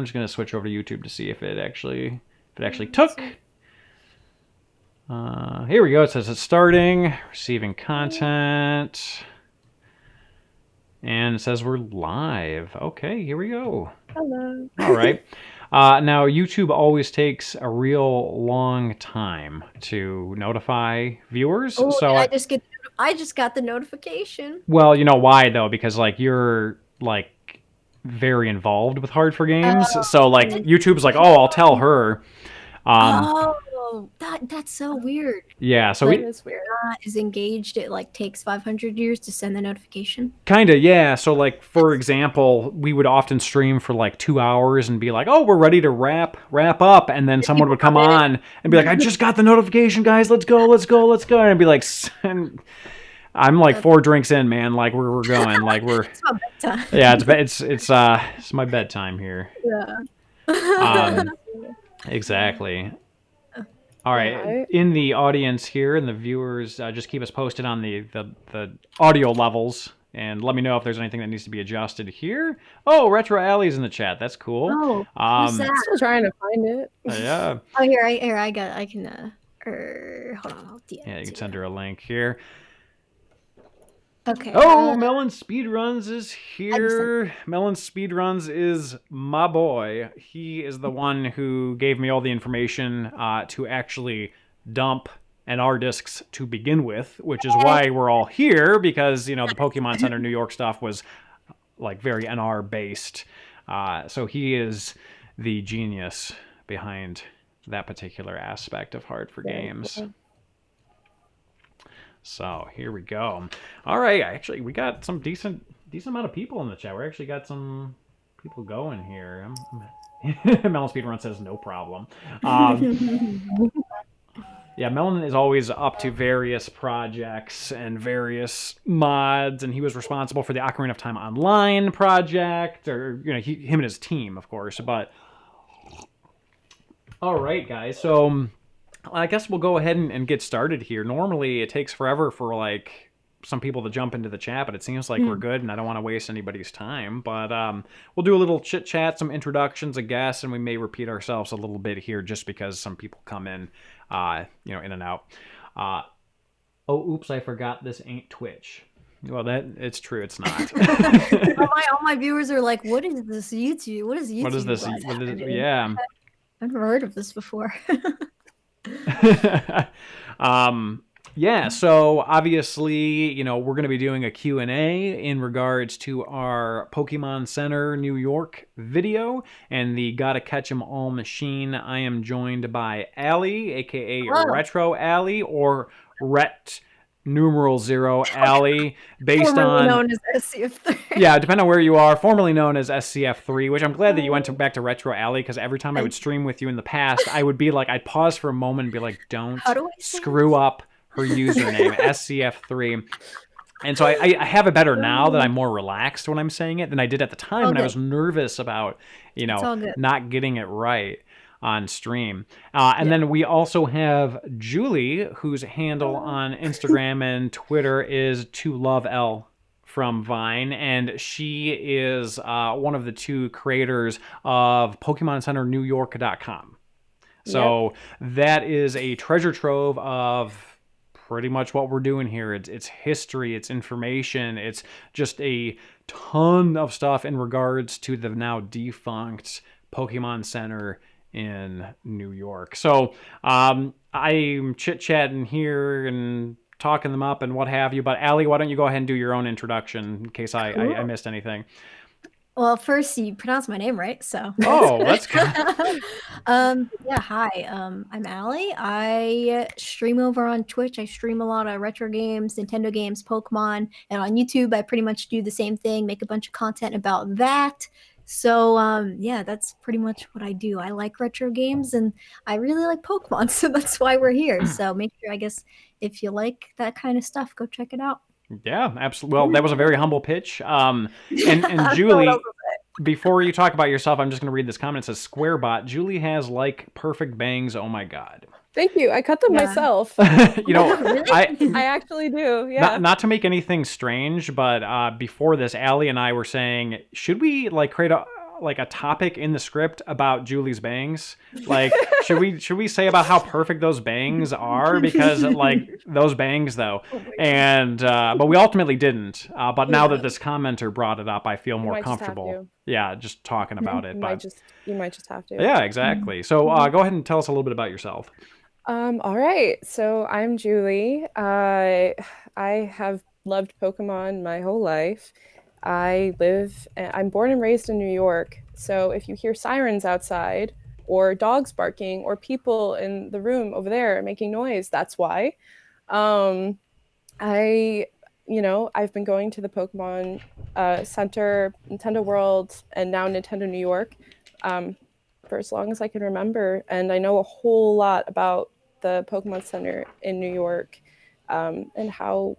I'm just gonna switch over to YouTube to see if it actually took. Here we go. It says it's starting, receiving content, and it says we're live. Okay, here we go. Hello. All right. Now YouTube always takes a real long time to notify viewers. Oh, So I just got the notification. well, you know why though? Because like you're like very involved with Hard for Games, so like YouTube's like, oh, I'll tell her. That's so weird. Yeah, so Like, it's weird. Is engaged. It like takes 500 years to send the notification. kind of, yeah. So like for example, we would often stream for like 2 hours and be like, oh, we're ready to wrap up, and then someone would come on and be like, I just got the notification, guys, let's go, and I'd be like, I'm like 4 drinks in, man. Like we're going, like we're. It's my bedtime. Yeah, it's my bedtime here. Yeah. Exactly. All right. In the audience here and the viewers, just keep us posted on the audio levels and let me know if there's anything that needs to be adjusted here. Oh, RetroAli's in the chat. That's cool. Oh, I'm still trying to find it. Yeah. Oh, I can. Hold on. Yeah, you can send her a link here. Okay. Oh, Melon Speedruns is here. Melon Speedruns is my boy. He is the one who gave me all the information to actually dump NR discs to begin with, which is why we're all here, because, you know, the Pokemon Center New York stuff was like very NR based. So he is the genius behind that particular aspect of Hard for Games. So here we go. All right, actually, we got some decent amount of people in the chat. We actually got some people going here. Melon Speedrun says no problem. Yeah, Melon is always up to various projects and various mods, and he was responsible for the Ocarina of Time Online project, or you know, him and his team, of course. But all right, guys, so. I guess we'll go ahead and get started here. Normally, it takes forever for like some people to jump into the chat, but it seems like we're good, and I don't want to waste anybody's time. But we'll do a little chit chat, some introductions, I guess, and we may repeat ourselves a little bit here just because some people come in, you know, in and out. Oh, oops! I forgot this ain't Twitch. Well, it's true. It's not. all my viewers are like, "What is this YouTube? What is YouTube? What is this? Yeah, I've never heard of this before." Yeah, so obviously, you know, we're going to be doing a Q&A in regards to our Pokemon Center New York video and the Gotta Catch 'em All machine. I am joined by Ali, aka RetroAli, or Ret0 Ali, based formerly on known as SCF3. Yeah, depending on where you are, formerly known as SCF3, which I'm glad that you went back to RetroAli, because every time I would stream with you in the past, I would be like, I'd pause for a moment and be like, don't screw up her username, SCF3. And so I have it better now that I'm more relaxed when I'm saying it than I did at the time when I was nervous about, you know, not getting it right on stream. And then we also have Julie, whose handle on Instagram and Twitter is ToLoveL from Vine, and she is one of the 2 creators of PokemonCenterNewYork.com. So that is a treasure trove of pretty much what we're doing here. It's history, it's information, it's just a ton of stuff in regards to the now defunct Pokemon Center in New York. So I'm chit-chatting here and talking them up and what have you, but Ali, why don't you go ahead and do your own introduction in case I missed anything. Well, first you pronounced my name right, so. Oh, that's good. Yeah, hi. I'm Ali. I stream over on Twitch. I stream a lot of retro games, Nintendo games, Pokemon, and on YouTube I pretty much do the same thing, make a bunch of content about that. So, yeah, that's pretty much what I do. I like retro games, and I really like Pokemon, so that's why we're here. So make sure, I guess, if you like that kind of stuff, go check it out. Yeah, absolutely. Well, that was a very humble pitch. And Julie, before you talk about yourself, I'm just going to read this comment. It says, Squarebot, Julie has like perfect bangs. Oh my God. Thank you. I cut them myself. You know, Really? I actually do. Yeah. Not to make anything strange, but before this, Ali and I were saying, should we like create like a topic in the script about Julie's bangs? Like, should we say about how perfect those bangs are? Because like those bangs though, and but we ultimately didn't. But now that this commenter brought it up, I feel more comfortable. Yeah, just talking about it. You might just have to. Yeah, exactly. So go ahead and tell us a little bit about yourself. All right. So I'm Julie. I have loved Pokemon my whole life. I'm born and raised in New York. So if you hear sirens outside or dogs barking or people in the room over there making noise, that's why. I've been going to the Pokemon Center, Nintendo World, and now Nintendo New York for as long as I can remember. And I know a whole lot about the Pokemon Center in New York and how,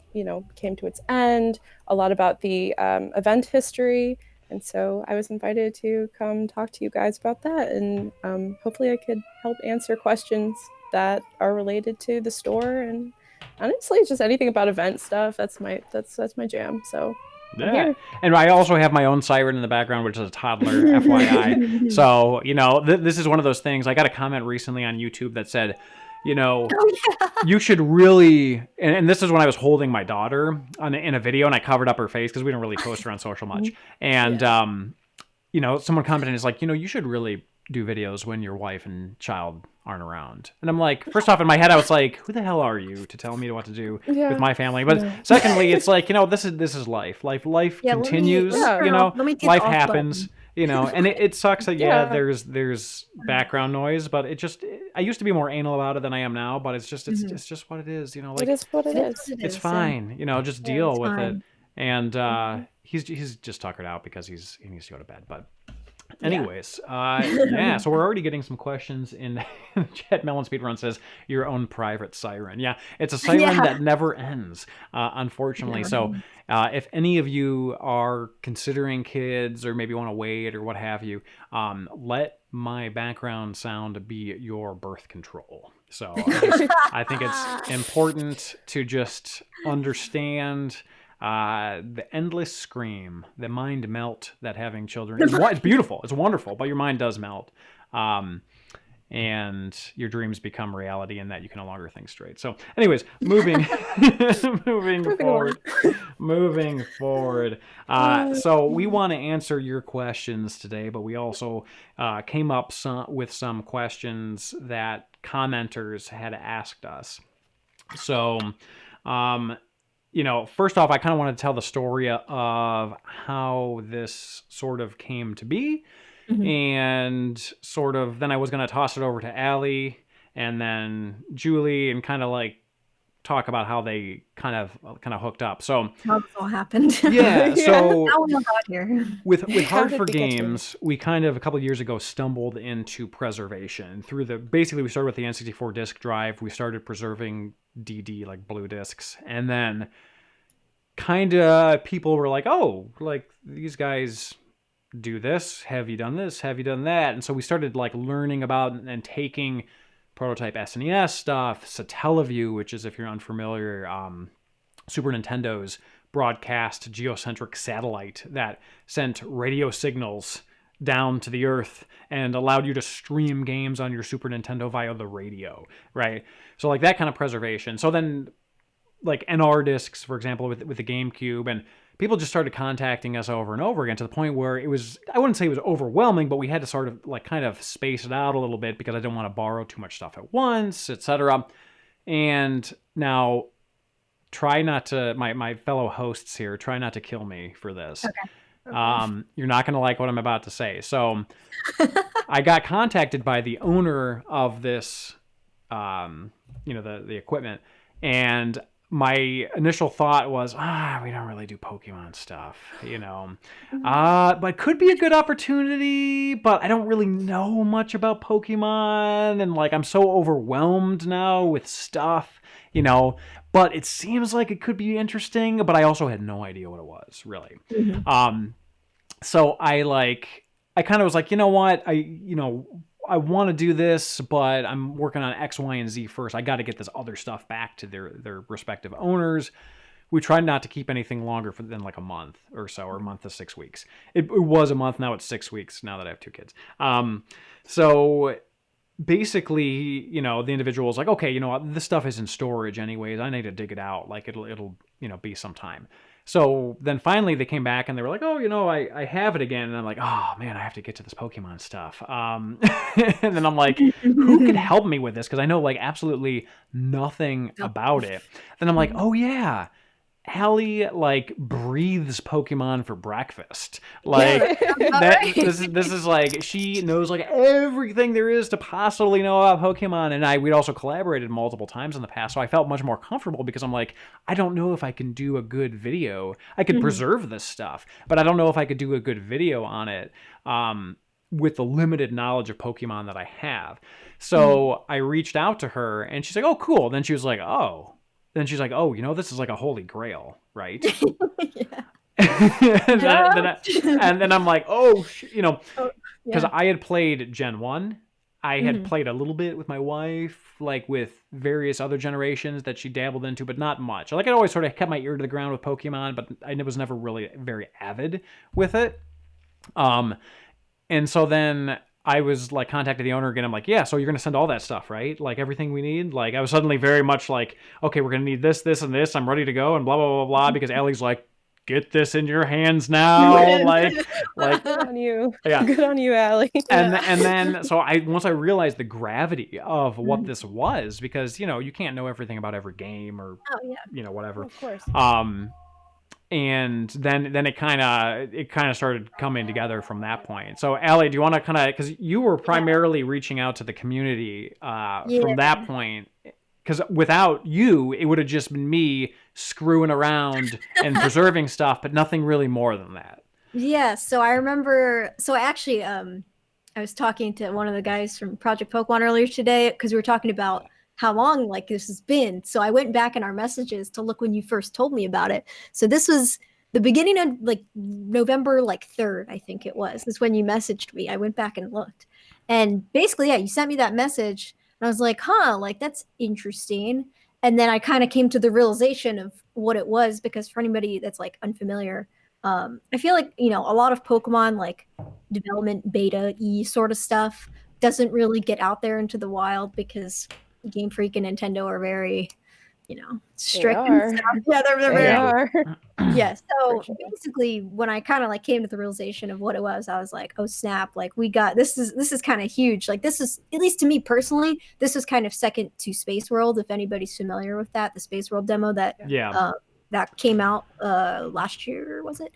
came to its end, a lot about the event history. And so I was invited to come talk to you guys about that. And hopefully I could help answer questions that are related to the store and honestly just anything about event stuff. That's my jam. So yeah, and I also have my own siren in the background, which is a toddler, FYI. So this is one of those things. I got a comment recently on YouTube that said, you should really, and this is when I was holding my daughter in a video, and I covered up her face because we don't really post her on social much. And someone commented and is like, you should really do videos when your wife and child aren't around. And I'm like, first off, in my head I was like, who the hell are you to tell me what to do with my family? But secondly, it's like, this is life continues. Life happens, and it sucks that there's background noise, but I used to be more anal about it than I am now, but it's just what it is, it is what it is. It's fine, just deal with it. And he's just tuckered out because he needs to go to bed. But anyways, so we're already getting some questions in the chat. Melon Speedrun says, your own private siren. Yeah, it's a siren that never ends, unfortunately. So if any of you are considering kids or maybe want to wait or what have you, let my background sound be your birth control. So I think it's important to just understand the endless scream, the mind melt that having children is. It's beautiful, it's wonderful, but your mind does melt, and your dreams become reality, and that you can no longer think straight. So, anyways, moving forward. So we want to answer your questions today, but we also came up with some questions that commenters had asked us. So, first off, I kind of want to tell the story of how this sort of came to be. And sort of then I was going to toss it over to Allie and then Julie and kind of like talk about how they kind of hooked up. So how this all happened. Yeah. So how we all got here. With Hard for Games, we kind of a couple of years ago stumbled into preservation basically we started with the N64 disk drive. We started preserving DD, like blue discs, and then kind of people were like, oh, like these guys do this, have you done this, have you done that? And so we started like learning about and taking prototype SNES stuff, Satellaview, which is, if you're unfamiliar, Super Nintendo's broadcast geocentric satellite that sent radio signals down to the earth and allowed you to stream games on your Super Nintendo via the radio, right? So like that kind of preservation. So then like NR discs, for example, with the GameCube, and people just started contacting us over and over again to the point where it was, I wouldn't say it was overwhelming, but we had to sort of like kind of space it out a little bit because I didn't want to borrow too much stuff at once, etc. And now try not to, my fellow hosts here, try not to kill me for this. Okay. You're not going to like what I'm about to say. So I got contacted by the owner of this, the equipment, and my initial thought was, we don't really do Pokemon stuff, but could be a good opportunity, but I don't really know much about Pokemon, and like I'm so overwhelmed now with stuff, but it seems like it could be interesting, but I also had no idea what it was, really. So I kind of was like, you know what, I want to do this, but I'm working on X, Y, and Z first. I got to get this other stuff back to their respective owners. we tried not to keep anything longer than like a month or so, or a month to 6 weeks. It was a month, now it's 6 weeks now that I have 2 kids. So basically, you know, the individual was like, okay, you know what, this stuff is in storage anyways. I need to dig it out. Like it'll, you know, be some time. So then finally they came back and they were like, oh, you know, I have it again. And I'm like, oh man, I have to get to this Pokemon stuff. And then I'm like, who could help me with this? Because I know like absolutely nothing about it. Then I'm like, oh yeah, Allie like breathes Pokemon for breakfast. Like this is like, she knows like everything there is to possibly know about Pokemon. And we'd also collaborated multiple times in the past, so I felt much more comfortable because I'm like, I don't know if I can do a good video. I could preserve this stuff, but I don't know if I could do a good video on it with the limited knowledge of Pokemon that I have. So I reached out to her and she's like, oh cool. Then she was like, oh. Then she's like, oh, you know, this is like a holy grail, right? and then I'm like, oh, you know, because I had played Gen 1. I had played a little bit with my wife, like with various other generations that she dabbled into, but not much. Like I always sort of kept my ear to the ground with Pokemon, but I was never really very avid with it. And so then I was like contacted the owner again. I'm like, yeah, so you're going to send all that stuff, right? Like everything we need. Like I was suddenly very much like, okay, we're going to need this, this, and this. I'm ready to go and blah, blah, blah, blah. Because Allie's like, get this in your hands now. like good on you. Yeah. Good on you, Allie. And then, so once I realized the gravity of what this was, because, you know, you can't know everything about every game or, you know, whatever. Of course. And then it kind of started coming together from that point. So Allie, do you want to kind of, because you were primarily reaching out to the community from that point, because without you, it would have just been me screwing around and preserving stuff, but nothing really more than that. Yeah. So I remember, actually, I was talking to one of the guys from Project Pokemon earlier today, because we were talking about how long like this has been. So I went back in our messages to look when you first told me about it. So this was the beginning of like November, like 3rd, I think it was. This is when you messaged me. I went back and looked. And basically, yeah, you sent me that message and I was like, huh, like that's interesting. And then I kind of came to the realization of what it was, because for anybody that's like unfamiliar, I feel like, you know, a lot of Pokemon like development beta-y sort of stuff doesn't really get out there into the wild because Game Freak and Nintendo are very, you know, strict. And stuff. Yeah, they're very. Yeah. So basically, when I kind of like came to the realization of what it was, I was like, oh snap! Like we got this is kind of huge. Like this is, at least to me personally, this is kind of second to Space World. If anybody's familiar with that, the Space World demo that that came out last year, was it?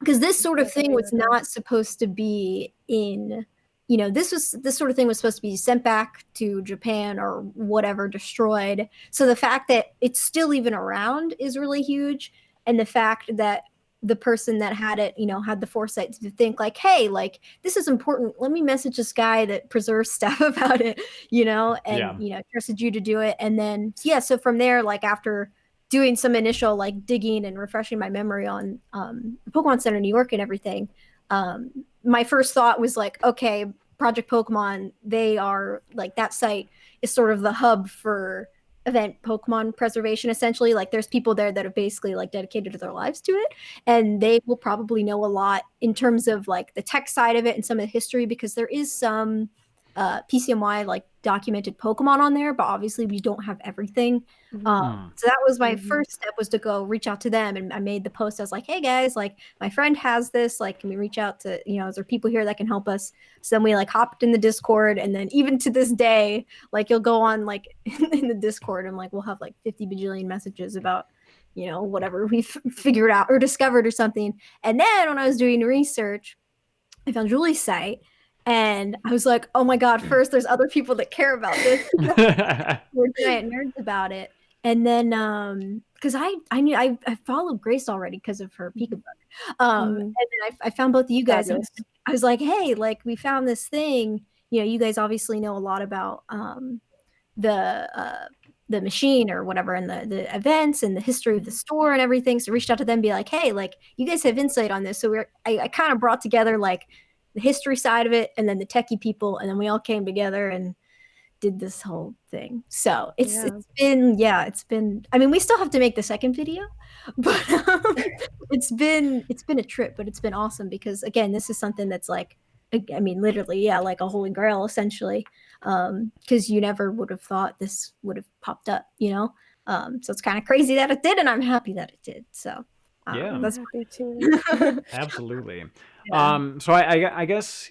Because this sort of thing was not supposed to be in. You know, this sort of thing was supposed to be sent back to Japan or whatever, destroyed. So the fact that it's still even around is really huge. And the fact that the person that had it, you know, had the foresight to think like, hey, like this is important. Let me message this guy that preserves stuff about it, you know, and, you know, trusted you to do it. And then, yeah, so from there, like after doing some initial like digging and refreshing my memory on Pokemon Center New York and everything, my first thought was like, okay, Project Pokemon, they are like, that site is sort of the hub for event Pokemon preservation, essentially. Like there's people there that have basically like dedicated their lives to it, and they will probably know a lot in terms of like the tech side of it and some of the history, because there is some PCMY like documented Pokemon on there, but obviously we don't have everything. So that was my first step, was to go reach out to them. And I made the post. I was like, hey guys, like my friend has this, like, can we reach out to, you know, is there people here that can help us? So then we like hopped in the Discord, and then even to this day, like you'll go on like in the Discord and like we'll have like 50 bajillion messages about, you know, whatever we've figured out or discovered or something. And then when I was doing research, I found Julie's site. And I was like, oh my God, first there's other people that care about this. We're giant nerds about it. And then because I knew I followed Grace already because of her Pikabook. And then I found both of you guys. And I was like, hey, like we found this thing. You know, you guys obviously know a lot about the machine or whatever, and the events and the history of the store and everything. So I reached out to them, be like, hey, like you guys have insight on this. So I kind of brought together like the history side of it and then the techie people, and then we all came together and did this whole thing. So it's been, I mean, we still have to make the second video, but it's been a trip, but it's been awesome because again, this is something that's like, I mean, literally, yeah, like a holy grail essentially. Because you never would have thought this would have popped up, you know? So it's kind of crazy that it did, and I'm happy that it did. So yeah, I'm that's happy too. absolutely. Yeah. So I guess,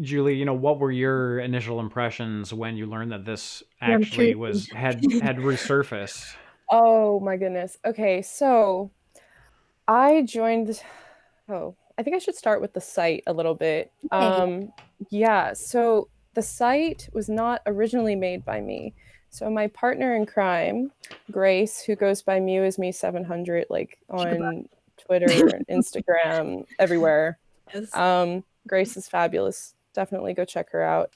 Julie, you know, what were your initial impressions when you learned that this Yeah, I'm actually curious. had resurfaced? Oh my goodness. Okay, so I joined. Oh, I think I should start with the site a little bit. Yeah, Yeah, so the site was not originally made by me. So my partner in crime, Grace, who goes by Mew as Me 700, like on Twitter, Instagram, everywhere. yes. Grace is fabulous. Definitely go check her out.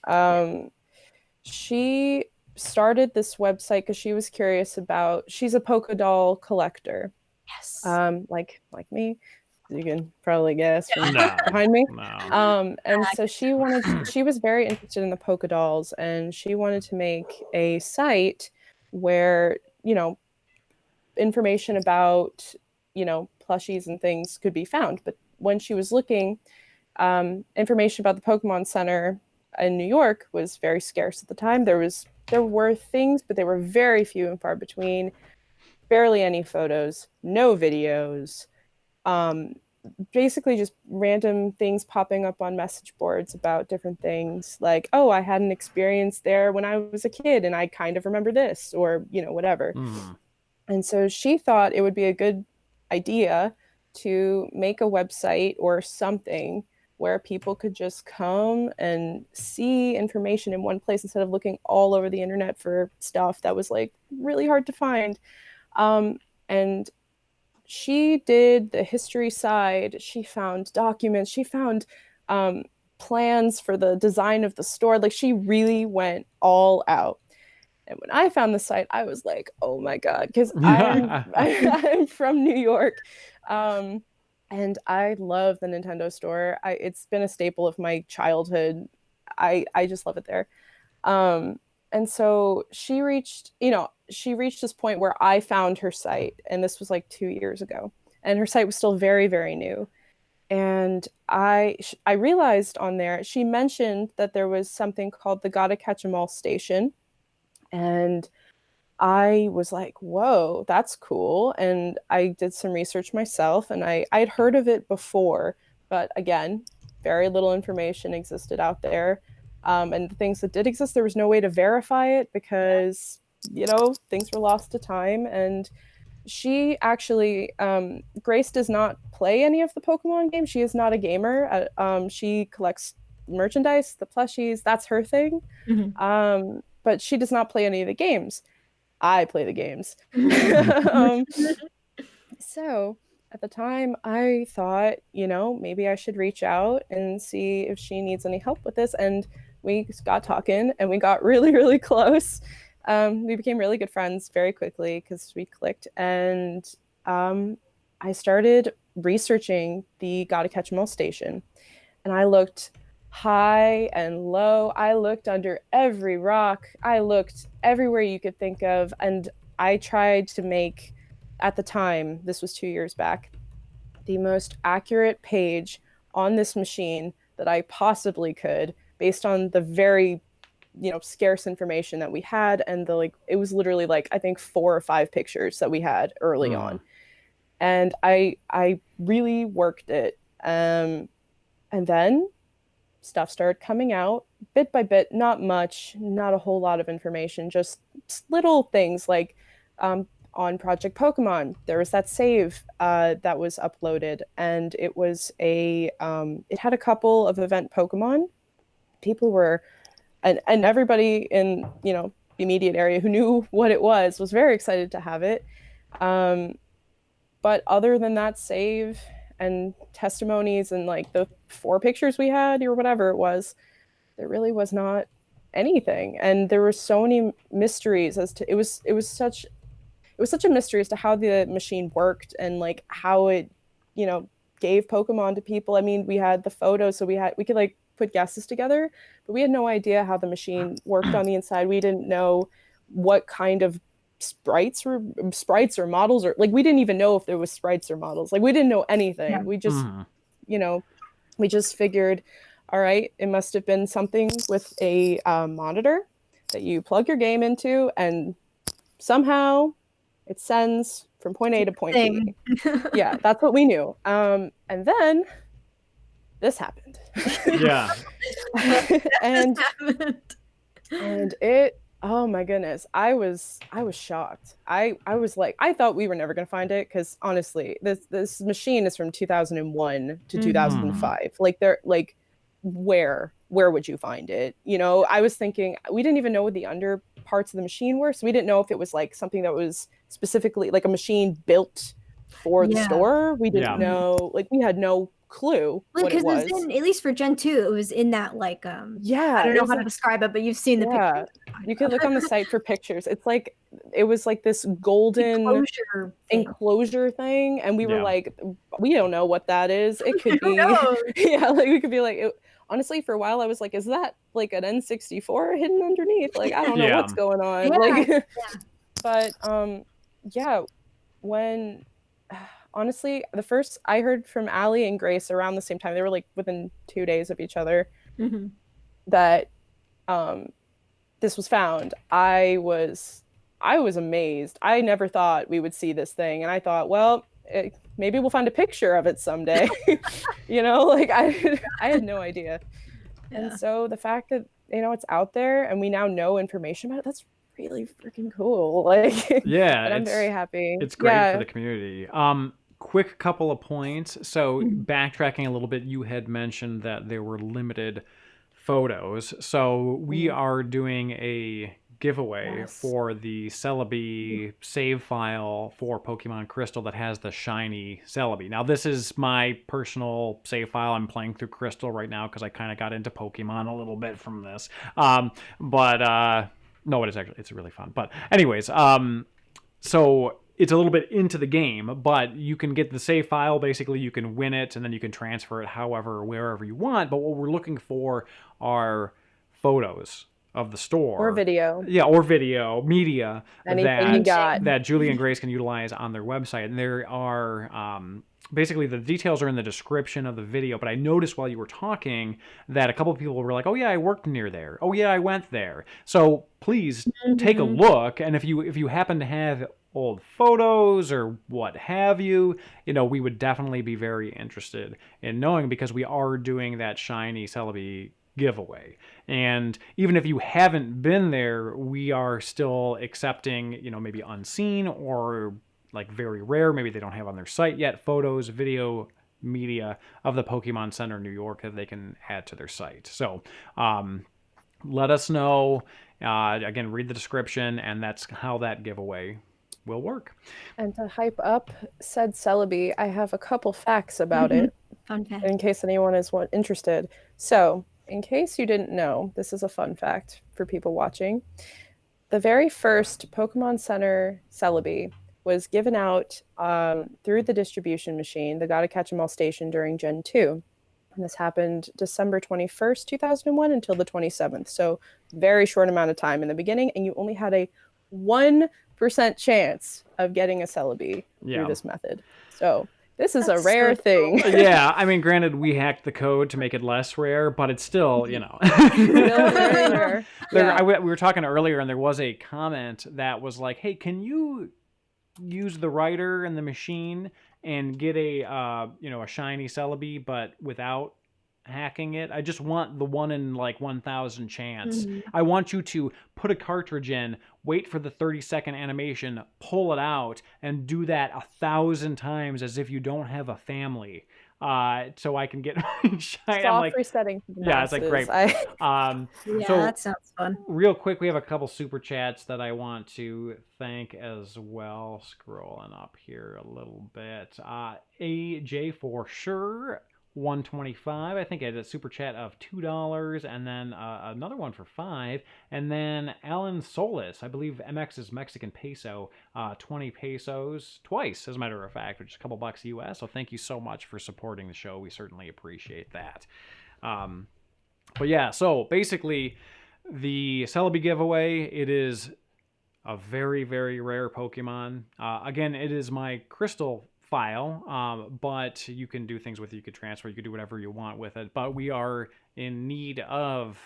She started this website because she was curious about. She's a polka doll collector, Yes. like me. You can probably guess from No, behind me. no. And so she was very interested in the polka dolls, and she wanted to make a site where, you know, information about, you know, plushies and things could be found. But when she was looking, information about the Pokemon Center in New York was very scarce at the time. There were things, but they were very few and far between. Barely any photos, no videos. Basically just random things popping up on message boards about different things, like, oh, I had an experience there when I was a kid and I kind of remember this, or, you know, whatever. And so she thought it would be a good idea to make a website or something where people could just come and see information in one place instead of looking all over the internet for stuff that was like really hard to find. And she did the history side. She found documents. She found plans for the design of the store. Like, she really went all out. And when I found the site, I was like, oh my God, because I'm from New York. And I love the Nintendo store. It's been a staple of my childhood. I just love it there. And so she reached this point where I found her site, and this was like 2 years ago, and her site was still very, very new. And I realized on there, she mentioned that there was something called the Gotta Catch 'em All station. And I was like, whoa, that's cool. And I did some research myself, and I'd heard of it before, but again, very little information existed out there. And the things that did exist, there was no way to verify it because, you know, things were lost to time. And she actually, Grace does not play any of the Pokemon games. She is not a gamer. She collects merchandise, the plushies, that's her thing. But she does not play any of the games. I play the games. So at the time, I thought, you know, maybe I should reach out and see if she needs any help with this. And we got talking, and we got really, really close. We became really good friends very quickly because we clicked. And I started researching the Gotta Catch 'em All station. And I looked high and low. I looked under every rock. I looked everywhere you could think of. And I tried to make, at the time, this was 2 years back, the most accurate page on this machine that I possibly could, based on the very, you know, scarce information that we had. And it was literally like, I think 4 or 5 pictures that we had early on. And I really worked it. And then stuff started coming out bit by bit, not much, not a whole lot of information, just little things like on Project Pokemon, there was that save that was uploaded, and it was it had a couple of event Pokemon. People were, and everybody in, you know, the immediate area who knew what it was very excited to have it. But other than that save and testimonies and like the 4 pictures we had or whatever it was, there really was not anything. And there were so many mysteries as to, it was such a mystery as to how the machine worked and like how it, you know, gave Pokemon to people. I mean, we had the photos, so we could like put guesses together, but we had no idea how the machine worked on the inside. We didn't know what kind of sprites or models, or like we didn't even know if there was sprites or models. Like we didn't know anything. Yeah. We just, we just figured, all right, it must have been something with a monitor that you plug your game into, and somehow it sends from point A to point B. Yeah, that's what we knew. And then this happened. Yeah. and it, oh my goodness, I was shocked. I was like, I thought we were never gonna find it, because honestly, this machine is from 2001 to 2005. Like they're like, where would you find it? I was thinking, we didn't even know what the under parts of the machine were, so we didn't know if it was like something that was specifically like a machine built for the store. We didn't know, like we had no clue what it was. Because at least for Gen 2, it was in that like I don't know how to describe it, but you've seen the picture. You could look on the site for pictures. It's like, it was like this golden enclosure thing, and we were like, we don't know what that is. It could be like we could be like honestly, for a while I was like, is that like an N64 hidden underneath? Like I don't know what's going on. But when honestly, the first I heard from Allie and Grace around the same time, they were like within 2 days of each other, that this was found. I was amazed. I never thought we would see this thing, and I thought, well, maybe we'll find a picture of it someday. Like I had no idea. And so the fact that it's out there and we now know information about it, that's really freaking cool. Like and I'm very happy. It's great for the community. Quick couple of points. So backtracking a little bit, you had mentioned that there were limited photos. So we are doing a giveaway for the Celebi save file for Pokemon Crystal that has the shiny Celebi. Now this is my personal save file. I'm playing through Crystal right now because I kind of got into Pokemon a little bit from this. No, it is actually, it's really fun. But anyways, so it's a little bit into the game, but you can get the save file. Basically, you can win it, and then you can transfer it however, wherever you want. But what we're looking for are photos of the store. Or video. Yeah, or video, media. Anything you got. That Julie and Grace can utilize on their website. And there are... basically, the details are in the description of the video, but I noticed while you were talking that a couple of people were like, oh yeah, I worked near there. Oh yeah, I went there. So please take a look, and if you happen to have old photos or what have you, we would definitely be very interested in knowing, because we are doing that shiny Celebi giveaway. And even if you haven't been there, we are still accepting, maybe unseen or like very rare, maybe they don't have on their site yet, photos, video, media of the Pokemon Center New York that they can add to their site. So let us know. Again, read the description, and that's how that giveaway will work. And to hype up said Celebi, I have a couple facts about it. Fun fact. In case anyone is interested. So, in case you didn't know, this is a fun fact for people watching. The very first Pokemon Center Celebi was given out through the distribution machine, the Gotta Catch 'Em All station, during Gen 2. And this happened December 21st, 2001 until the 27th. So very short amount of time in the beginning, and you only had a 1% chance of getting a Celebi through this method. So this is a rare thing. Yeah, I mean, granted, we hacked the code to make it less rare, but it's still, Still very rare. We were talking earlier, and there was a comment that was like, hey, can you use the writer in the machine and get a shiny Celebi, but without hacking it? I just want the 1 in like 1,000 chance. I want you to put a cartridge in, wait for the 30-second animation, pull it out, and do that 1,000 times as if you don't have a family. So I can get shiny. Soft like, resetting. Yeah, it's like great. So that sounds fun. Real quick, we have a couple super chats that I want to thank as well. Scrolling up here a little bit. AJ for sure 125. I think I had a super chat of $2, and then another one for $5, and then Alan Solis, I believe MX is Mexican peso, 20 pesos twice, as a matter of fact, which is a couple bucks US. So thank you so much for supporting the show. We certainly appreciate that. But yeah, so basically the Celebi giveaway, it is a very, very rare Pokemon. Again, it is my crystal file, but you can do things with it. You could transfer, you could do whatever you want with it. But we are in need of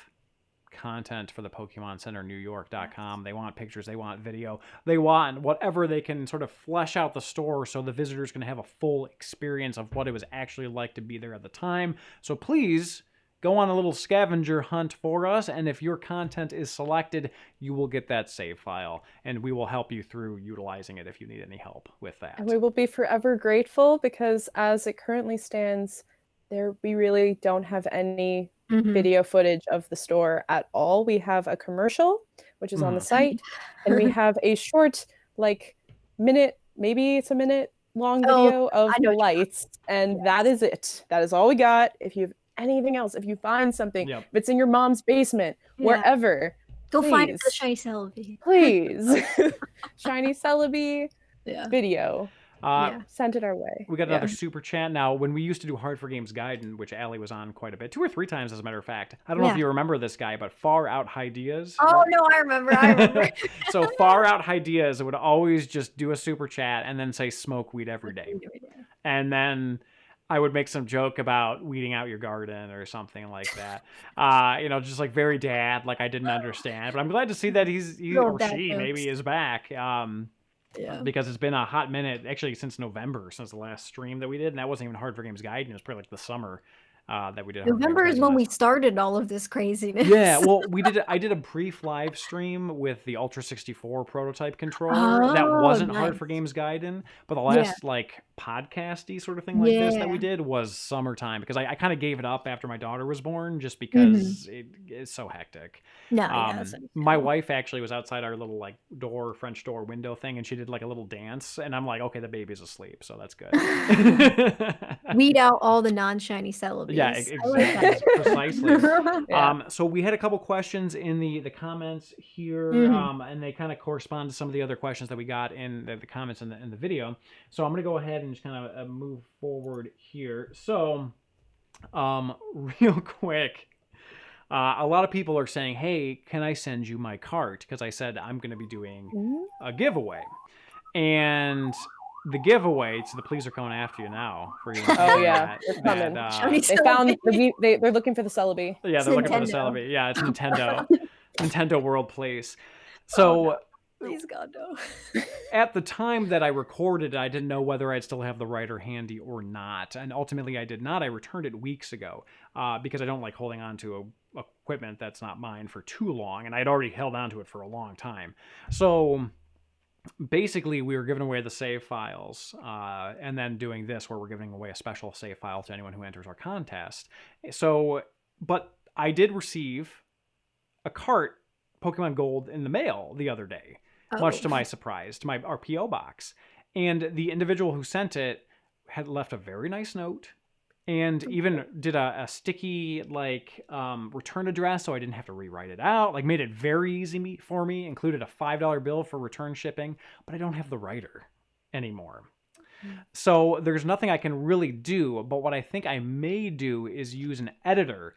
content for the pokemoncenternewyork.com. They want pictures, they want video, they want whatever they can sort of flesh out the store so the visitors can have a full experience of what it was actually like to be there at the time. So please go on a little scavenger hunt for us, and if your content is selected, you will get that save file, and we will help you through utilizing it if you need any help with that. And we will be forever grateful, because as it currently stands, we really don't have any video footage of the store at all. We have a commercial, which is on the site, and we have a short, like, minute, maybe it's a minute long video of the lights, and that is it. That is all we got. If you have anything else, if you find something, if it's in your mom's basement, wherever, go find the shiny Celebi. Please. Shiny Celebi video. Send it our way. We got another super chat. Now, when we used to do Hard for Games Guide, which Allie was on quite a bit, 2 or 3 times as a matter of fact. I don't know if you remember this guy, but Far Out Ideas. Oh no, I remember. So Far Out Ideas would always just do a super chat and then say smoke weed every day. And then I would make some joke about weeding out your garden or something like that. Just like very dad, like I didn't understand. But I'm glad to see that he or she maybe is back. Because it's been a hot minute, actually since November, since the last stream that we did, and that wasn't even Hard for Games Guide. It was probably like the summer that we did. November is when we started all of this craziness. Yeah, well, I did a brief live stream with the Ultra 64 prototype controller that wasn't Hard for Games Gaiden, but the last like podcasty sort of thing like this that we did was summertime, because I kind of gave it up after my daughter was born just because it's so hectic. My wife actually was outside our little like French door window thing, and she did like a little dance, and I'm like, okay, the baby's asleep, so that's good. Weed out all the non-shiny Celebis. Yeah, exactly. Precisely. So we had a couple questions in the comments here, and they kind of correspond to some of the other questions that we got in the comments in the video. So I'm going to go ahead and just kind of move forward here. So real quick, a lot of people are saying, hey, can I send you my cart? Because I said I'm going to be doing a giveaway. And the giveaway, so the police are coming after you now. For you they're coming. They're looking for the Celebi. Yeah, they're looking for the Celebi. Yeah, it's Nintendo. Nintendo World Place. So, please God no. At the time that I recorded it, I didn't know whether I'd still have the writer handy or not, and ultimately I did not. I returned it weeks ago because I don't like holding on to equipment that's not mine for too long, and I'd already held on to it for a long time. So basically, we were giving away the save files, and then doing this where we're giving away a special save file to anyone who enters our contest. So, but I did receive a cart, Pokemon Gold, in the mail the other day, much to my surprise, to our P.O. box. And the individual who sent it had left a very nice note, and even did a sticky return address, so I didn't have to rewrite it out. Like, made it very easy for me. Included a $5 bill for return shipping, but I don't have the writer anymore. So there's nothing I can really do. But what I think I may do is use an editor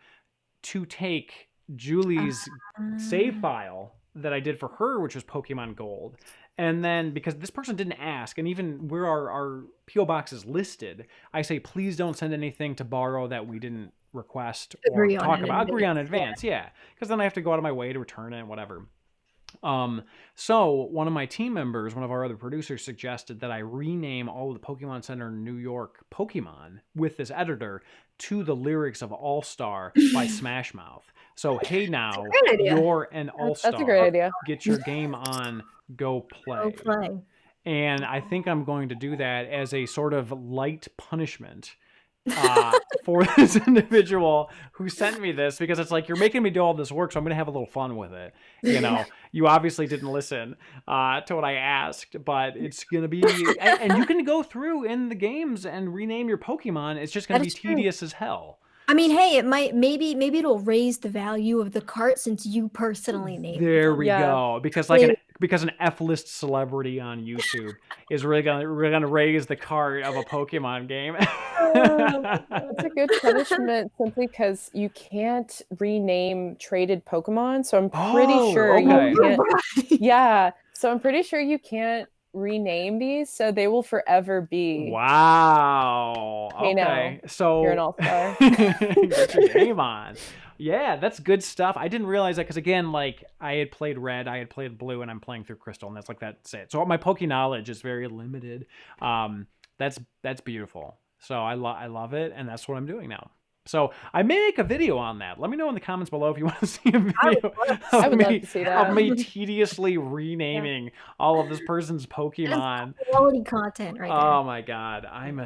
to take Julie's save file that I did for her, which was Pokemon Gold. And then, because this person didn't ask, and even where our P.O. box is listed, I say, please don't send anything to borrow that we didn't request or talk about. Agree on in advance, yeah. Because then I have to go out of my way to return it and whatever. So one of my team members, one of our other producers, suggested that I rename all of the Pokemon Center New York Pokemon with this editor to the lyrics of All Star by Smash Mouth. So, hey now, you're an All-Star. That's a great idea. Get your game on, go play. Go play. And I think I'm going to do that as a sort of light punishment for this individual who sent me this, because it's like, you're making me do all this work, so I'm going to have a little fun with it. You know, you obviously didn't listen to what I asked, but it's going to be, and you can go through in the games and rename your Pokemon. It's just going to be tedious as hell. I mean, hey, it might, maybe it'll raise the value of the cart since you personally named it. There we go. Because because an F-list celebrity on YouTube is really gonna raise the cart of a Pokemon game. That's a good punishment simply because you can't rename traded Pokemon. So I'm pretty sure you can't. Yeah. So I'm pretty sure you can't rename these, so they will forever be. Wow. Okay. So you're an all-star. Get your game on. Yeah, that's good stuff. I didn't realize that because, again, like, I had played Red, I had played Blue, and I'm playing through Crystal, and that's it. So my Poke knowledge is very limited. That's beautiful. So I love it, and that's what I'm doing now. So I may make a video on that. Let me know in the comments below if you want to see a video I would love to see that. of me tediously renaming all of this person's Pokemon. That's quality content right there. Oh my god, I'm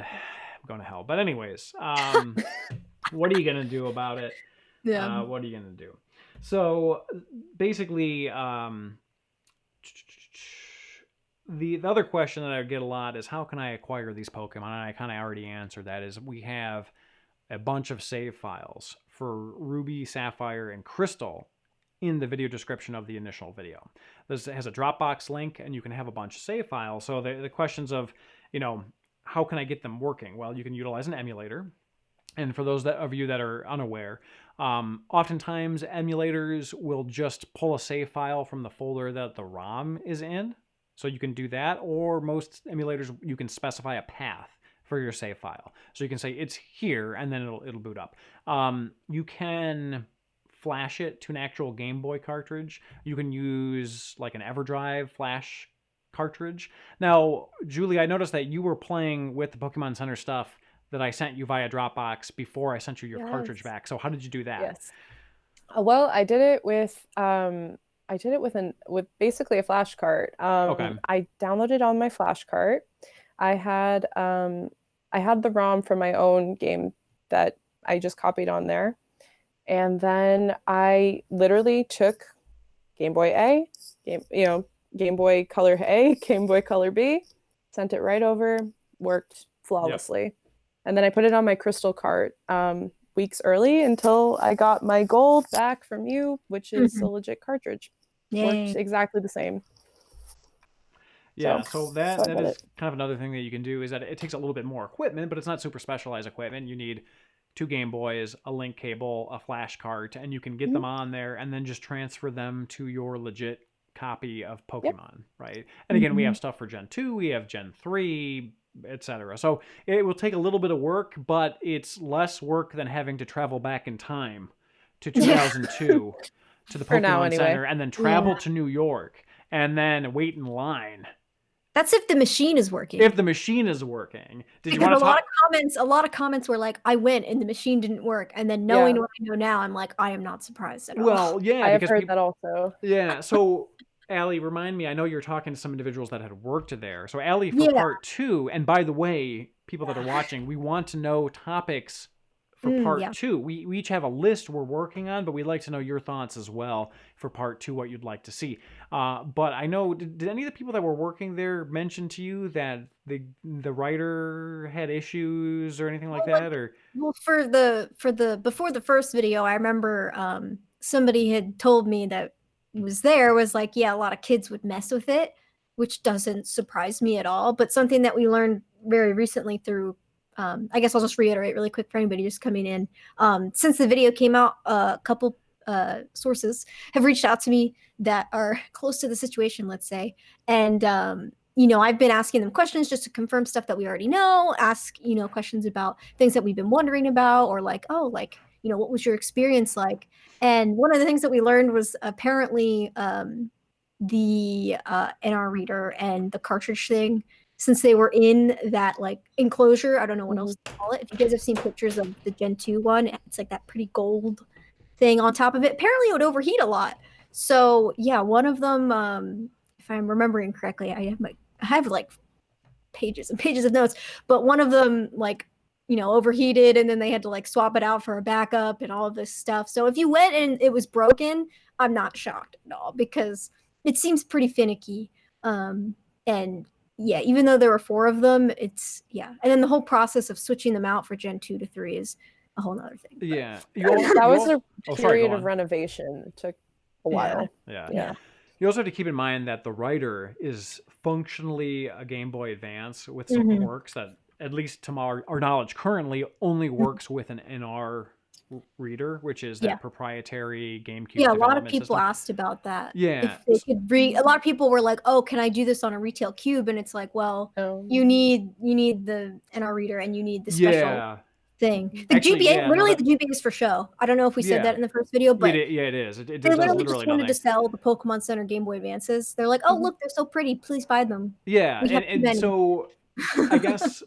going to hell. But anyways, what are you gonna do about it? Yeah. What are you gonna do? So basically, the other question that I get a lot is, how can I acquire these Pokemon? And I kind of already answered that. Is we have a bunch of save files for Ruby, Sapphire, and Crystal in the video description of the initial video. This has a Dropbox link, and you can have a bunch of save files. So the questions of, you know, how can I get them working? Well, you can utilize an emulator. And for those of you that are unaware, oftentimes emulators will just pull a save file from the folder that the ROM is in. So you can do that, or most emulators, you can specify a path for your save file. So you can say it's here, and then it'll boot up. You can flash it to an actual Game Boy cartridge. You can use like an EverDrive flash cartridge. Now, Julie, I noticed that you were playing with the Pokemon Center stuff that I sent you via Dropbox before I sent you your cartridge back. So how did you do that? Yes. Well, I did it with with basically a flash cart. Okay. I downloaded on my flash cart. I had the ROM from my own game that I just copied on there. And then I literally took Game Boy A, Game Boy Color A, Game Boy Color B, sent it right over, worked flawlessly. Yep. And then I put it on my Crystal cart weeks early until I got my gold back from you, which is a legit cartridge. Yay. Works exactly the same. Yeah, so that is kind of another thing that you can do, is that it takes a little bit more equipment, but it's not super specialized equipment. You need 2 Game Boys, a link cable, a flash cart, and you can get them on there and then just transfer them to your legit copy of Pokemon, right? And again, we have stuff for Gen 2, we have Gen 3, etc. So it will take a little bit of work, but it's less work than having to travel back in time to 2002 to the Pokemon Center and then travel to New York and then wait in line. That's if the machine is working. If the machine is working. Did you want to talk? A lot of comments were like, I went and the machine didn't work. And then knowing what I know now, I'm like, I am not surprised at all. Well, yeah. I have heard that also. Yeah. So, Allie, remind me, I know you're talking to some individuals that had worked there. So, Allie, for part 2, and by the way, people that are watching, we want to know topics for part 2. We each have a list we're working on, but we'd like to know your thoughts as well for part 2, what you'd like to see. But I know, did any of the people that were working there mention to you that the writer had issues or anything like that? Or for the before the first video, I remember somebody had told me that was like, yeah, a lot of kids would mess with it, which doesn't surprise me at all. But something that we learned very recently through I guess I'll just reiterate really quick for anybody just coming in. Since the video came out, a couple sources have reached out to me that are close to the situation, let's say. And, I've been asking them questions just to confirm stuff that we already know, ask, questions about things that we've been wondering about, or like, what was your experience like? And one of the things that we learned was apparently the NR reader and the cartridge thing, since they were in that like enclosure, I don't know what else to call it. If you guys have seen pictures of the Gen 2 one, it's like that pretty gold thing on top of it. Apparently it would overheat a lot. So yeah, one of them, if I'm remembering correctly, I have like pages and pages of notes, but one of them like overheated, and then they had to like swap it out for a backup and all of this stuff. So if you went and it was broken, I'm not shocked at all, because it seems pretty finicky. And yeah, even though there were 4 of them, it's and then the whole process of switching them out for Gen 2 to 3 is a whole nother thing. Yeah, that was a period of renovation. It took a while. Yeah. You also have to keep in mind that the writer is functionally a Game Boy Advance with some quirks that, at least to our knowledge, currently only works with an NR reader, which is that proprietary GameCube. Yeah, a lot of people asked about that. Yeah, if they could a lot of people were like, "Oh, can I do this on a retail cube?" And it's like, well, you need the NR reader, and you need the special thing. The GBA, literally, the GBA is for show. I don't know if we said that in the first video, but it is. It they literally just wanted to sell the Pokemon Center Game Boy Advances. They're like, "Oh, look, they're so pretty. Please buy them." Yeah, and so I guess.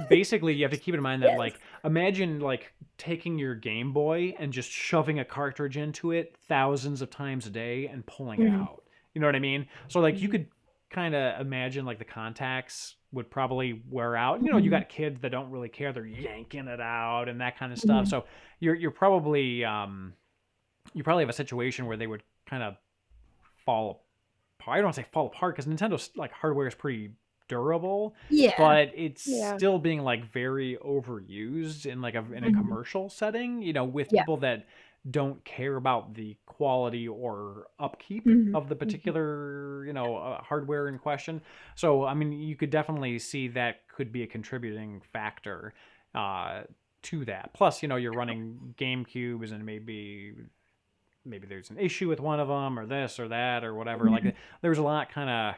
Basically you have to keep in mind that like, imagine like taking your Game Boy and just shoving a cartridge into it thousands of times a day and pulling it out. You know what I mean? So like you could kind of imagine like the contacts would probably wear out. You got kids that don't really care. They're yanking it out and that kind of stuff. So you're probably you probably have a situation where they would kind of fall apart. I don't want to say fall apart, because Nintendo's like hardware is pretty durable, but it's still being like very overused in like in a commercial setting, with people that don't care about the quality or upkeep of the particular hardware in question. So I mean, you could definitely see that could be a contributing factor to that. Plus, you're running GameCubes, and maybe there's an issue with one of them, or this or that or whatever. Like there's a lot kind of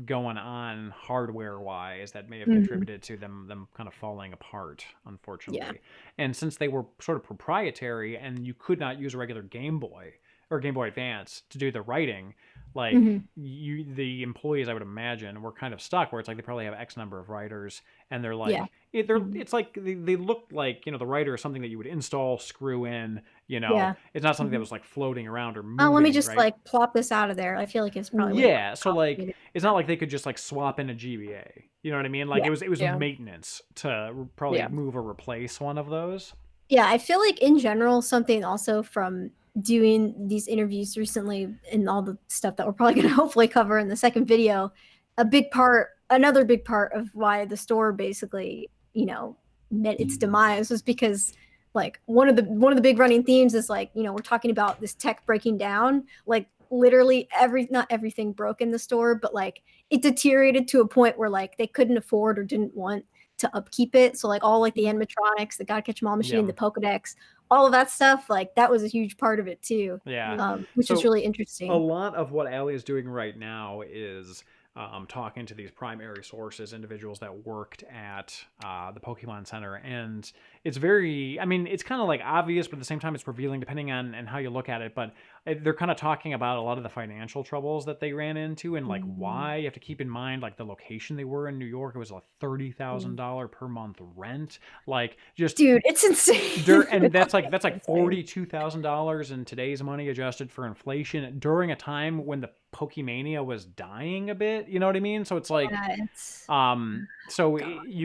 going on hardware wise that may have contributed to them kind of falling apart, unfortunately. And since they were sort of proprietary, and you could not use a regular Game Boy or Game Boy Advance to do the writing, like the employees, I would imagine, were kind of stuck where it's like they probably have X number of writers, and they're like it's like they look like the writer is something that you would install, screw in. It's not something that was like floating around or moving. Let me just like plop this out of there. I feel like it's probably so like it's not like they could just like swap in a GBA. You know what I mean? Like it was maintenance to probably move or replace one of those. Yeah, I feel like in general, something also from doing these interviews recently and all the stuff that we're probably going to hopefully cover in the second video, another big part of why the store basically, met its demise was because like one of the big running themes is like, we're talking about this tech breaking down, like literally not everything broke in the store, but like it deteriorated to a point where like they couldn't afford or didn't want to upkeep it. So like all like the animatronics, the Gotta Catch 'Em All machine, the Pokedex, all of that stuff, like that was a huge part of it too. Which is really interesting. A lot of what Ali is doing right now is talking to these primary sources, individuals that worked at the Pokemon Center, and it's very, I mean, it's kind of like obvious, but at the same time it's revealing depending on how you look at it. But they're kind of talking about a lot of the financial troubles that they ran into, and like why. You have to keep in mind like the location they were in New York. It was a $30,000 per month rent. Like just dude, it's insane. And that's like $42,000 in today's money adjusted for inflation during a time when the Pokemania was dying a bit. You know what I mean? So it's like, you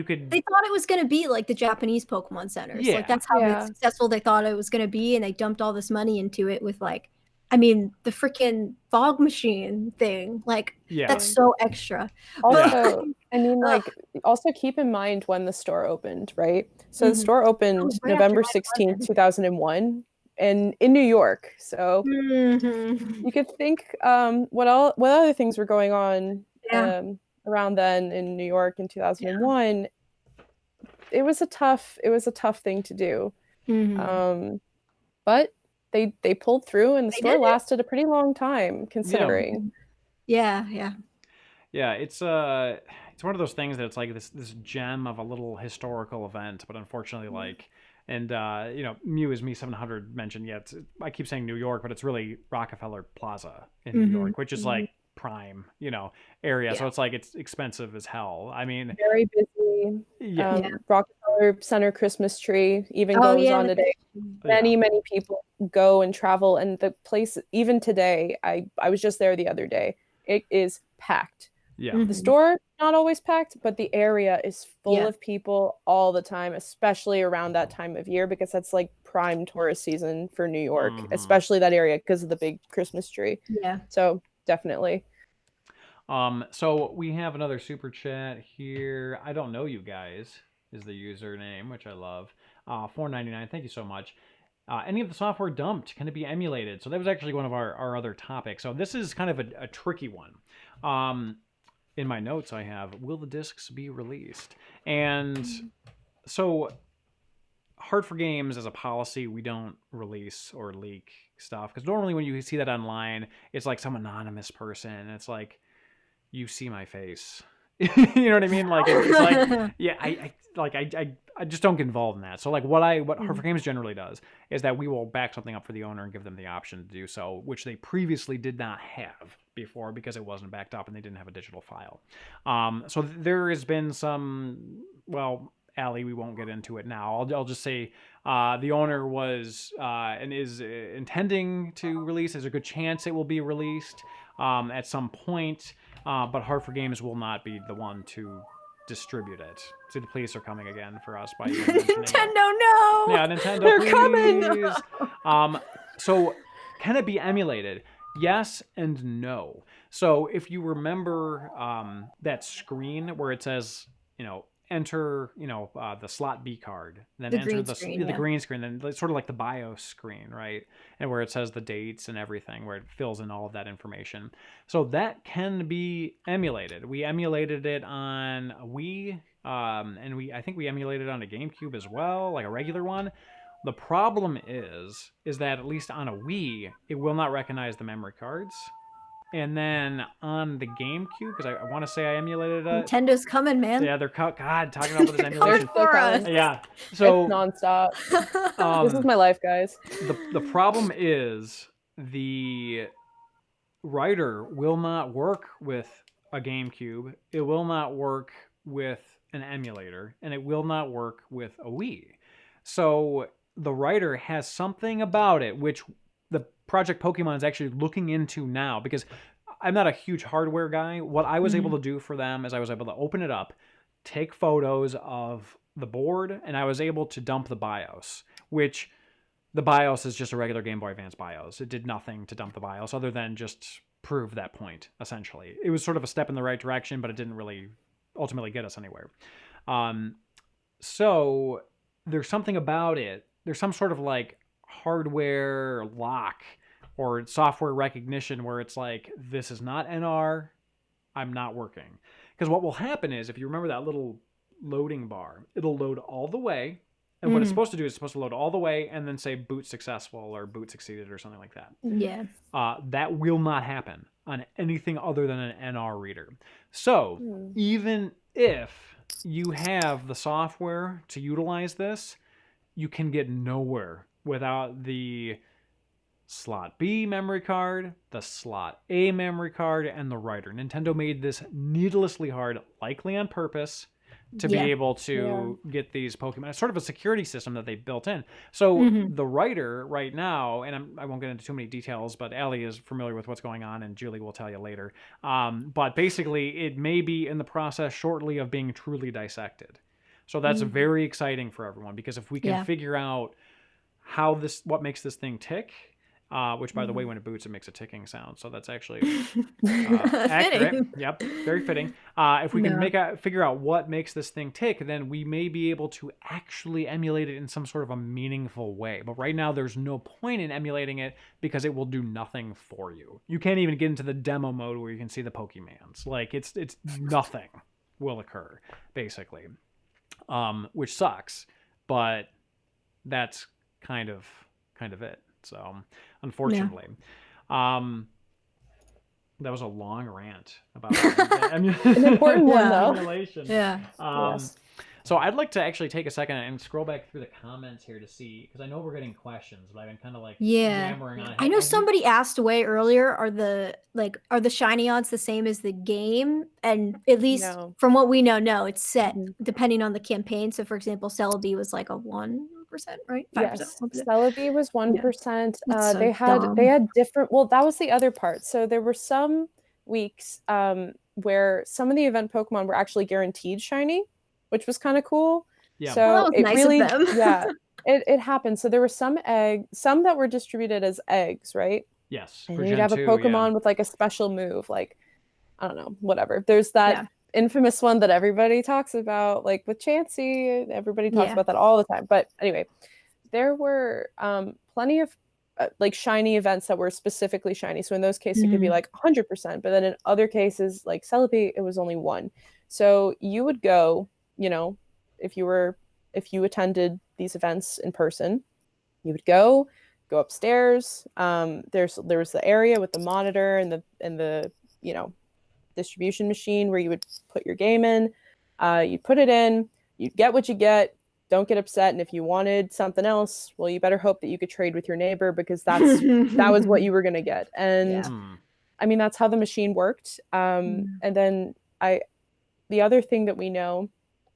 could. They thought it was going to be like the Japanese Pokemon centers. Like that's how successful they thought it was going to be, and they dumped all this money into it with like, I mean, the freaking fog machine thing. Like that's so extra. Also, I mean, like, also keep in mind when the store opened, right? So the store opened November 16th, 2001. And in New York, so you could think what other things were going on around then in New York in 2001. It was a tough thing to do, but they pulled through, and the store lasted a pretty long time considering. Yeah. It's one of those things that it's like this gem of a little historical event, but unfortunately, like. And, Mew is Me 700 mentioned, I keep saying New York, but it's really Rockefeller Plaza in New York, which is like prime, area. So it's like, it's expensive as hell. I mean, very busy. Rockefeller Center Christmas tree even goes on today. Many people go and travel. And the place, even today, I was just there the other day. It is packed. Yeah. The store not always packed, but the area is full of people all the time, especially around that time of year, because that's like prime tourist season for New York, especially that area because of the big Christmas tree. Yeah. So definitely. So we have another super chat here. I don't know you guys is the username, which I love. $4.99. Thank you so much. Any of the software dumped, can it be emulated? So that was actually one of our other topics. So this is kind of a tricky one. In my notes, I have, will the discs be released? And so Hard for Games, as a policy, we don't release or leak stuff. Because normally when you see that online, it's like some anonymous person. And it's like, you see my face. You know what I mean? Like, it's like, yeah, I just don't get involved in that. So like what Hard for Games generally does is that we will back something up for the owner and give them the option to do so, which they previously did not have before because it wasn't backed up and they didn't have a digital file. So there has been some, well, Allie, we won't get into it now. I'll just say the owner was and is intending to release. There's a good chance it will be released at some point. But Hard for Games will not be the one to distribute it. See, the police are coming again for us by Nintendo, no! Yeah, Nintendo, they're please. coming. So, can it be emulated? Yes and no. So, if you remember that screen where it says, enter, the slot B card, then enter the green screen, then it's sort of like the BIOS screen, right? And where it says the dates and everything, where it fills in all of that information. So that can be emulated. We emulated it on a Wii, and I think we emulated it on a GameCube as well, like a regular one. The problem is that at least on a Wii, it will not recognize the memory cards. And then on the GameCube, because I want to say I emulated it. Nintendo's coming, man. Yeah, they're God talking about this emulation for us. Yeah, so it's nonstop. This is my life, guys. The problem is the writer will not work with a GameCube. It will not work with an emulator, and it will not work with a Wii. So the writer has something about it which the Project Pokemon is actually looking into now, because I'm not a huge hardware guy. What I was able to do for them is I was able to open it up, take photos of the board, and I was able to dump the BIOS, which the BIOS is just a regular Game Boy Advance BIOS. It did nothing to dump the BIOS other than just prove that point, essentially. It was sort of a step in the right direction, but it didn't really ultimately get us anywhere. So there's something about it. There's some sort of like hardware lock or software recognition where it's like, this is not NR, I'm not working. Because what will happen is, if you remember that little loading bar, it'll load all the way, and what it's supposed to do is it's supposed to load all the way and then say boot successful or boot succeeded or something like that. Yeah. That will not happen on anything other than an NR reader. So even if you have the software to utilize this, you can get nowhere without the slot B memory card, the slot A memory card, and the writer. Nintendo made this needlessly hard, likely on purpose, to be able to get these Pokemon. It's sort of a security system that they built in. So the writer right now, and I won't get into too many details, but Allie is familiar with what's going on, and Julie will tell you later. But basically, it may be in the process shortly of being truly dissected. So that's very exciting for everyone, because if we can figure out what makes this thing tick, which, by the way, when it boots, it makes a ticking sound. So that's actually accurate. Yep, very fitting. If we can figure out what makes this thing tick, then we may be able to actually emulate it in some sort of a meaningful way. But right now, there's no point in emulating it because it will do nothing for you. You can't even get into the demo mode where you can see the Pokemons. Like, it's nothing will occur, basically, which sucks. But that's kind of it. So, unfortunately, that was a long rant about an important one, though. Emulation. Yeah. So I'd like to actually take a second and scroll back through the comments here to see, because I know we're getting questions, but I've been kind of like yammering on. I know somebody asked away earlier, are the shiny odds the same as the game? And at least from what we know, no, it's set depending on the campaign. So for example, Celebi was like a 1%, right? 5%. Yes, Celebi was 1%. They had different. Well, that was the other part. So there were some weeks where some of the event Pokemon were actually guaranteed shiny, which was kind of cool. Yeah. So Well, that was it nice really, of them. yeah, it happened. So there were some that were distributed as eggs, right? Yes. And For you'd Gen have a 2, Pokemon yeah. with like a special move, like, I don't know, whatever. There's that Yeah. infamous one that everybody talks about, like with Chansey. Everybody talks Yeah. about that all the time. But anyway, there were plenty of like shiny events that were specifically shiny. So in those cases, it could be like 100%. But then in other cases, like Celebi, it was only one. So you would go, you know, if you attended these events in person, you would go upstairs. There was the area with the monitor and the you know, distribution machine where you would put your game in. You'd put it in, you'd get what you get. Don't get upset. And if you wanted something else, well, you better hope that you could trade with your neighbor, because that was what you were gonna get. And Yeah. I mean, that's how the machine worked. And then the other thing that we know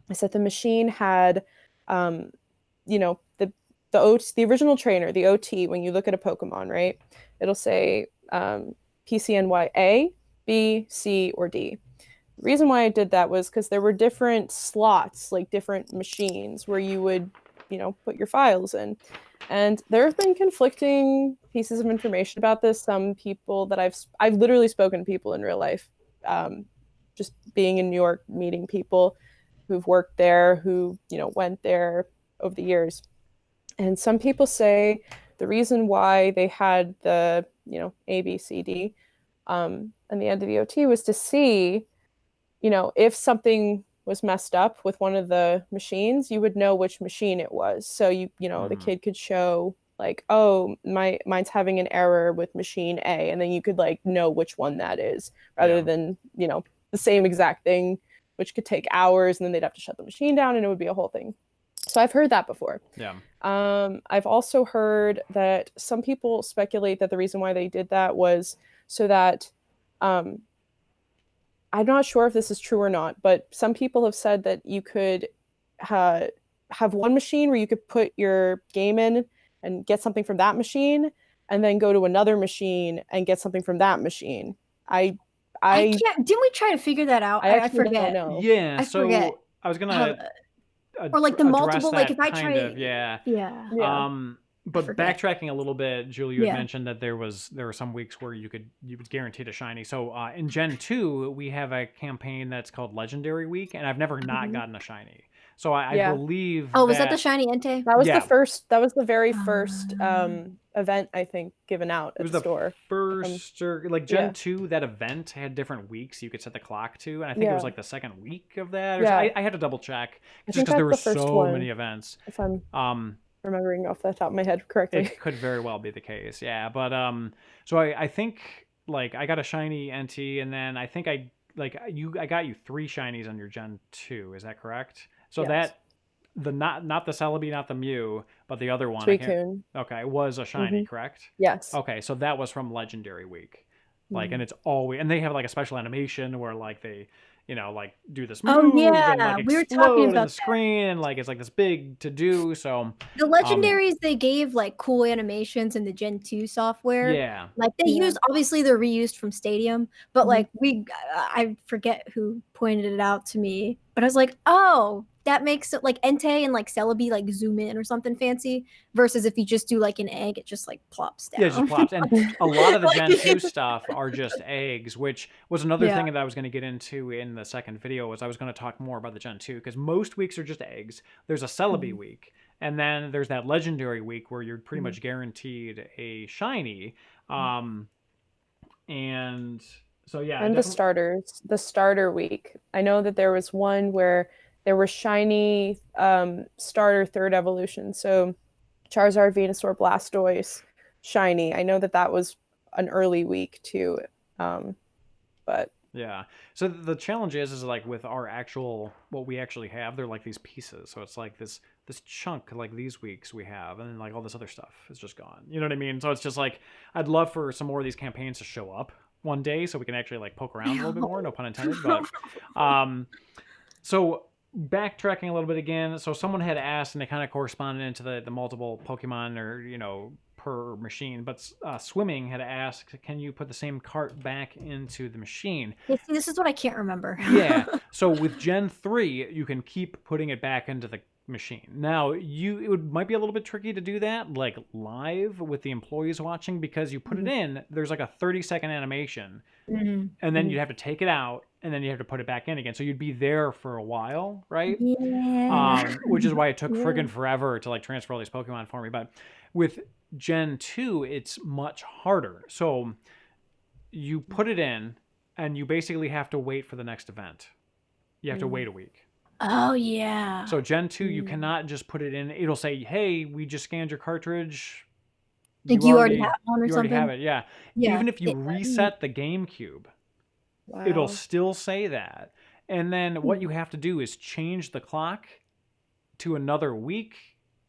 is that the machine had, you know, the original trainer, the OT. When you look at a Pokemon, right, it'll say PCNY A, B, C, or D. The reason why I did that was because there were different slots, like different machines where you would, you know, put your files in. And there have been conflicting pieces of information about this. Some people that I've literally spoken to people in real life, just being in New York, meeting people who've worked there, who, you know, went there over the years. And some people say the reason why they had the, you know, A, B, C, D and the end of the OT was to see, you know, if something was messed up with one of the machines, you would know which machine it was. So you know, the kid could show like, oh, mine's having an error with machine A, and then you could like know which one that is, rather than, you know, the same exact thing, which could take hours, and then they'd have to shut the machine down, and it would be a whole thing. So I've heard that before. Yeah. I've also heard that some people speculate that the reason why they did that was so that I'm not sure if this is true or not, but some people have said that you could have one machine where you could put your game in and get something from that machine, and then go to another machine and get something from that machine. I can't. Didn't we try to figure that out? I forget. don't know. Yeah. I so forget I was gonna or like the multiple, like if I kind try, of, yeah. But backtracking a little bit, Julie, you had mentioned that there were some weeks where you was guaranteed a shiny. So in Gen 2, we have a campaign that's called Legendary Week, and I've never not gotten a shiny. So I believe. Oh, was that the shiny Entei? That was the first. That was the very first event, I think, given out at the store. First, or like Gen 2, that event had different weeks you could set the clock to, and I think it was like the second week of that. Or I had to double check just because there were so many events. If I'm remembering off the top of my head correctly, it could very well be the case. Yeah, but so I think like I got a shiny NT, and then I think I got you 3 shinies on your Gen 2. Is that correct? So that not the Celebi, not the Mew, but the other one. Suicune. Okay, was a shiny, correct? Yes. Okay, so that was from Legendary Week. Like, and it's always, and they have like a special animation where like they, you know, like do this move and like we were explode talking in about the screen, and like it's like this big to do. So the legendaries, they gave like cool animations in the Gen 2 software. Yeah, like they used, obviously they're reused from Stadium, but like I forget who pointed it out to me, but I was like, oh, that makes it like Entei and like Celebi like zoom in or something fancy, versus if you just do like an egg, it just like plops down. Yeah, it just plops. And a lot of the Gen 2 stuff are just eggs, which was another thing that I was going to get into in the second video. Was I was going to talk more about the Gen 2, because most weeks are just eggs. There's a Celebi week, and then there's that Legendary week where you're pretty much guaranteed a shiny. And so and the starter week. I know that there was one where there were shiny starter third evolution. So Charizard, Venusaur, Blastoise, shiny. I know that was an early week too. But yeah. So the challenge is like with our what we actually have, they're like these pieces. So it's like this chunk, like these weeks we have, and then like all this other stuff is just gone. You know what I mean? So it's just like, I'd love for some more of these campaigns to show up one day so we can actually like poke around a little bit more, no pun intended. But so backtracking a little bit again, so someone had asked, and they kind of corresponded into the multiple Pokemon or, you know, per machine. But Swimming had asked, can you put the same cart back into the machine? Yeah, see, this is what I can't remember. Yeah. So with Gen 3, you can keep putting it back into the machine. Now, might be a little bit tricky to do that, like live with the employees watching, because you put it in, there's like a 30-second animation, and then you'd have to take it out, and then you have to put it back in again. So you'd be there for a while, right? Yeah. Which is why it took friggin' forever to like transfer all these Pokemon for me. But with Gen 2, it's much harder. So you put it in, and you basically have to wait for the next event. You have to wait a week. Oh, yeah. So Gen 2, you cannot just put it in. It'll say, hey, we just scanned your cartridge. Like you already have one or you something? already have it, yeah. Even if you reset the GameCube, it'll still say that. And then what you have to do is change the clock to another week.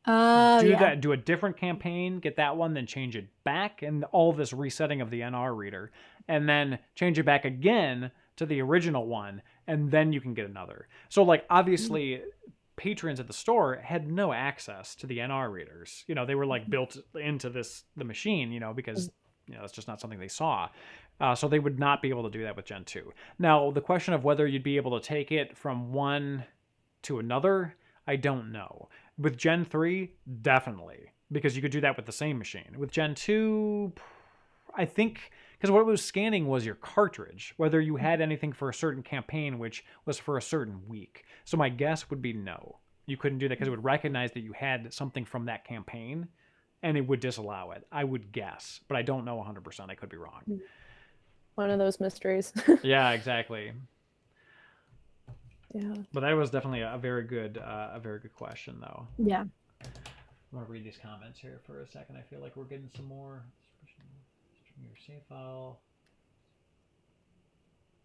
Do a different campaign, get that one, then change it back, and all this resetting of the NR reader. And then change it back again to the original one, and then you can get another. So, like, obviously, patrons at the store had no access to the NR readers. You know, they were, like, built into the machine, you know, because, you know, it's just not something they saw. So they would not be able to do that with Gen 2. Now, the question of whether you'd be able to take it from one to another, I don't know. With Gen 3, definitely, because you could do that with the same machine. With Gen 2, I think, because what it was scanning was your cartridge, whether you had anything for a certain campaign, which was for a certain week. So my guess would be no. You couldn't do that because it would recognize that you had something from that campaign, and it would disallow it, I would guess. But I don't know 100%. I could be wrong. One of those mysteries. Yeah, exactly. Yeah. But that was definitely a very good question, though. Yeah. I'm gonna read these comments here for a second. I feel like we're getting some more. Your save file.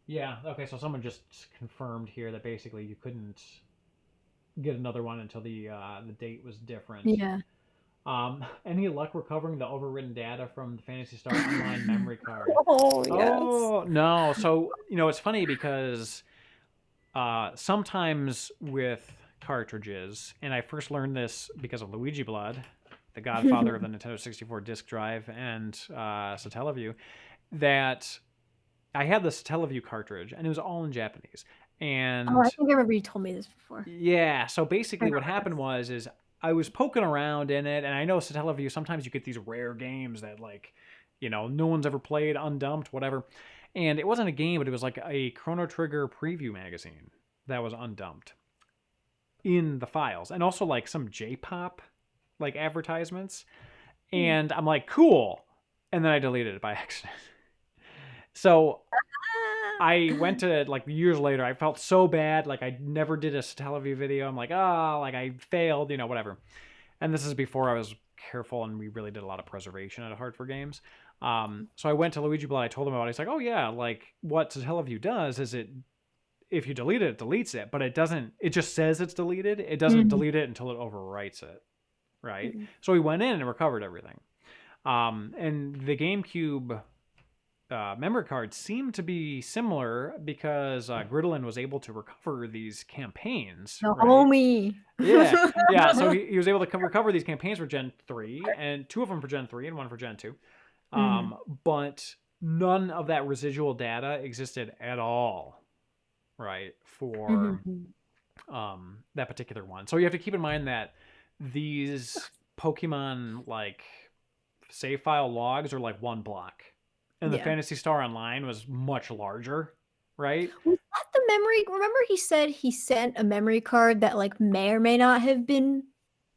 Yeah. Okay. So someone just confirmed here that basically you couldn't get another one until the date was different. Yeah. Any luck recovering the overwritten data from the Phantasy Star Online memory card? Oh, yes. Oh, no. So, you know, it's funny because sometimes with cartridges, and I first learned this because of Luigi Blood, the godfather of the Nintendo 64 disk drive, and Satellaview, that I had the Satellaview cartridge, and it was all in Japanese. And I think I remember you told me this before. Yeah, so basically what happened is I was poking around in it, and I know Satellaview, sometimes you get these rare games that, like, you know, no one's ever played, undumped, whatever. And it wasn't a game, but it was like a Chrono Trigger preview magazine that was undumped in the files. And also like some J-pop like advertisements. And I'm like, cool. And then I deleted it by accident. So I went to, like, years later, I felt so bad. Like, I never did a Satellaview video. I'm like, oh, like, I failed, you know, whatever. And this is before I was careful, and we really did a lot of preservation at Heart for Games. So I went to Luigi Blood. I told him about it. He's like, oh, yeah, like, what Satellaview does is if you delete it, it deletes it. But it just says it's deleted. It doesn't delete it until it overwrites it, right? So we went in and recovered everything. And the GameCube memory cards seem to be similar because Gridlin was able to recover these campaigns. No, right? homie. Yeah, yeah. So he was able to recover these campaigns for Gen 3, and 2 of them for Gen 3 and 1 for Gen 2. But none of that residual data existed at all, right, for that particular one. So you have to keep in mind that these Pokemon, like, save file logs are like 1 block. And the Phantasy Star Online was much larger, right? Was that the memory? Remember he said he sent a memory card that, like, may or may not have been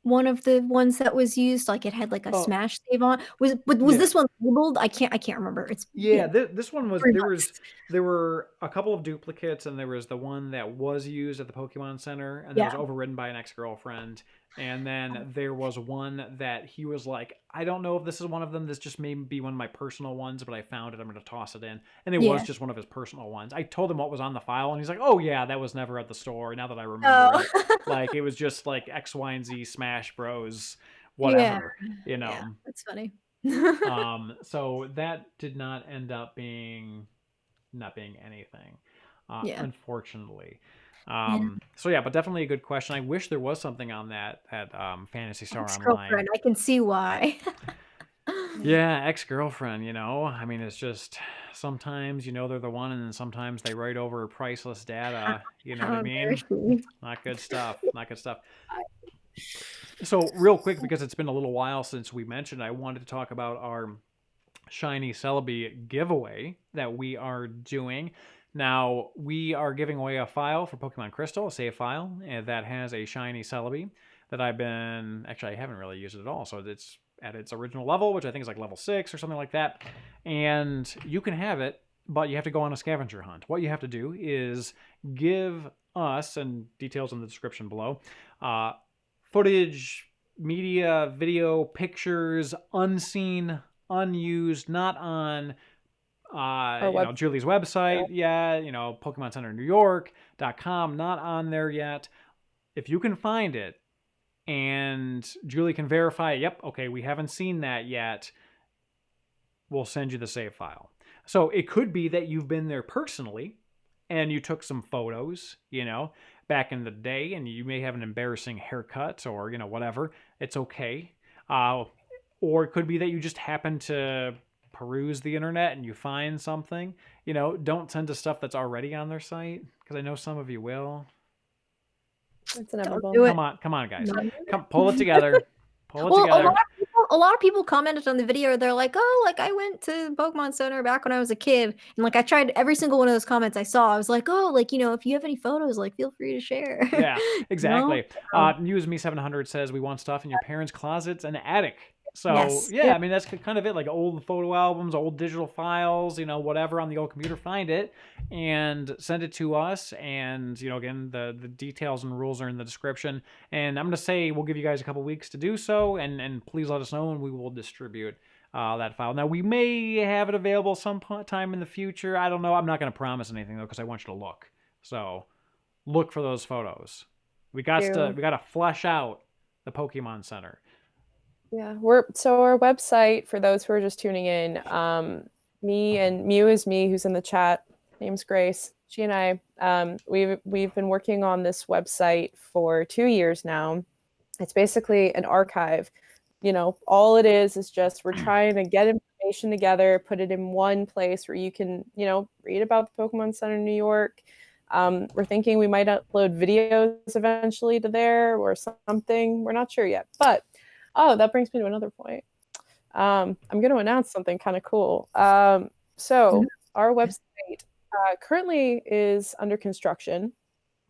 one of the ones that was used, like it had like a smash save on. Was this one labeled? I can't remember. It's this one was there were a couple of duplicates, and there was the one that was used at the Pokemon Center, and that was overridden by an ex-girlfriend. And then there was one that he was like, I don't know if this is one of them. This just may be one of my personal ones, but I found it. I'm going to toss it in. And it was just one of his personal ones. I told him what was on the file, and he's like, oh, yeah, that was never at the store. Now that I remember it. Like, it was just like X, Y, and Z, Smash Bros, whatever, you know. Yeah, that's funny. So that did not end up being anything, unfortunately. So yeah, but definitely a good question. I wish there was something on that Phantasy Star Online. I can see why. Yeah, ex-girlfriend, I mean, it's just sometimes they're the one, and then sometimes they write over priceless data. You know what How I mean? embarrassing. Not good stuff. Not good stuff. So real quick, because it's been a little while since we mentioned, I wanted to talk about our Shiny Celebi giveaway that we are doing. Now, we are giving away a file for Pokemon Crystal, a save file, that has a Shiny Celebi that I haven't really used it at all, so it's at its original level, which I think is like level 6 or something like that. And you can have it, but you have to go on a scavenger hunt. What you have to do is give us, and details in the description below, footage, media, video, pictures, unseen, unused, not on Julie's website, pokemoncenternewyork.com, not on there yet. If you can find it and Julie can verify, yep, okay, we haven't seen that yet, we'll send you the save file. So it could be that you've been there personally and you took some photos, back in the day, and you may have an embarrassing haircut or, whatever. It's okay. Or it could be that you just happen to peruse the internet and you find something. Don't send us stuff that's already on their site, because I know some of you will. It's inevitable. Come on, guys. Come, pull it together. Pull it together. A lot of people commented on the video. They're like, "Oh, like I went to Pokemon Center back when I was a kid, and like I tried every single one of those comments I saw. I was like, oh, like if you have any photos, like feel free to share." Yeah, exactly. Me700 says we want stuff in your parents' closets and attic. So I mean, that's kind of it. Like old photo albums, old digital files, whatever on the old computer, find it and send it to us. And again, the details and rules are in the description. And I'm gonna say we'll give you guys a couple weeks to do so, and please let us know, and we will distribute that file. Now, we may have it available sometime in the future. I don't know. I'm not gonna promise anything though, because I want you to look. So look for those photos. We got to flesh out the Pokemon Center. Yeah, our website, for those who are just tuning in, me and Mew is me, who's in the chat. Name's Grace. She and I, we've been working on this website for 2 years now. It's basically an archive. All it is just we're trying to get information together, put it in one place where you can, read about the Pokemon Center in New York. We're thinking we might upload videos eventually to there or something. We're not sure yet, but that brings me to another point. I'm going to announce something kind of cool. So our website currently is under construction.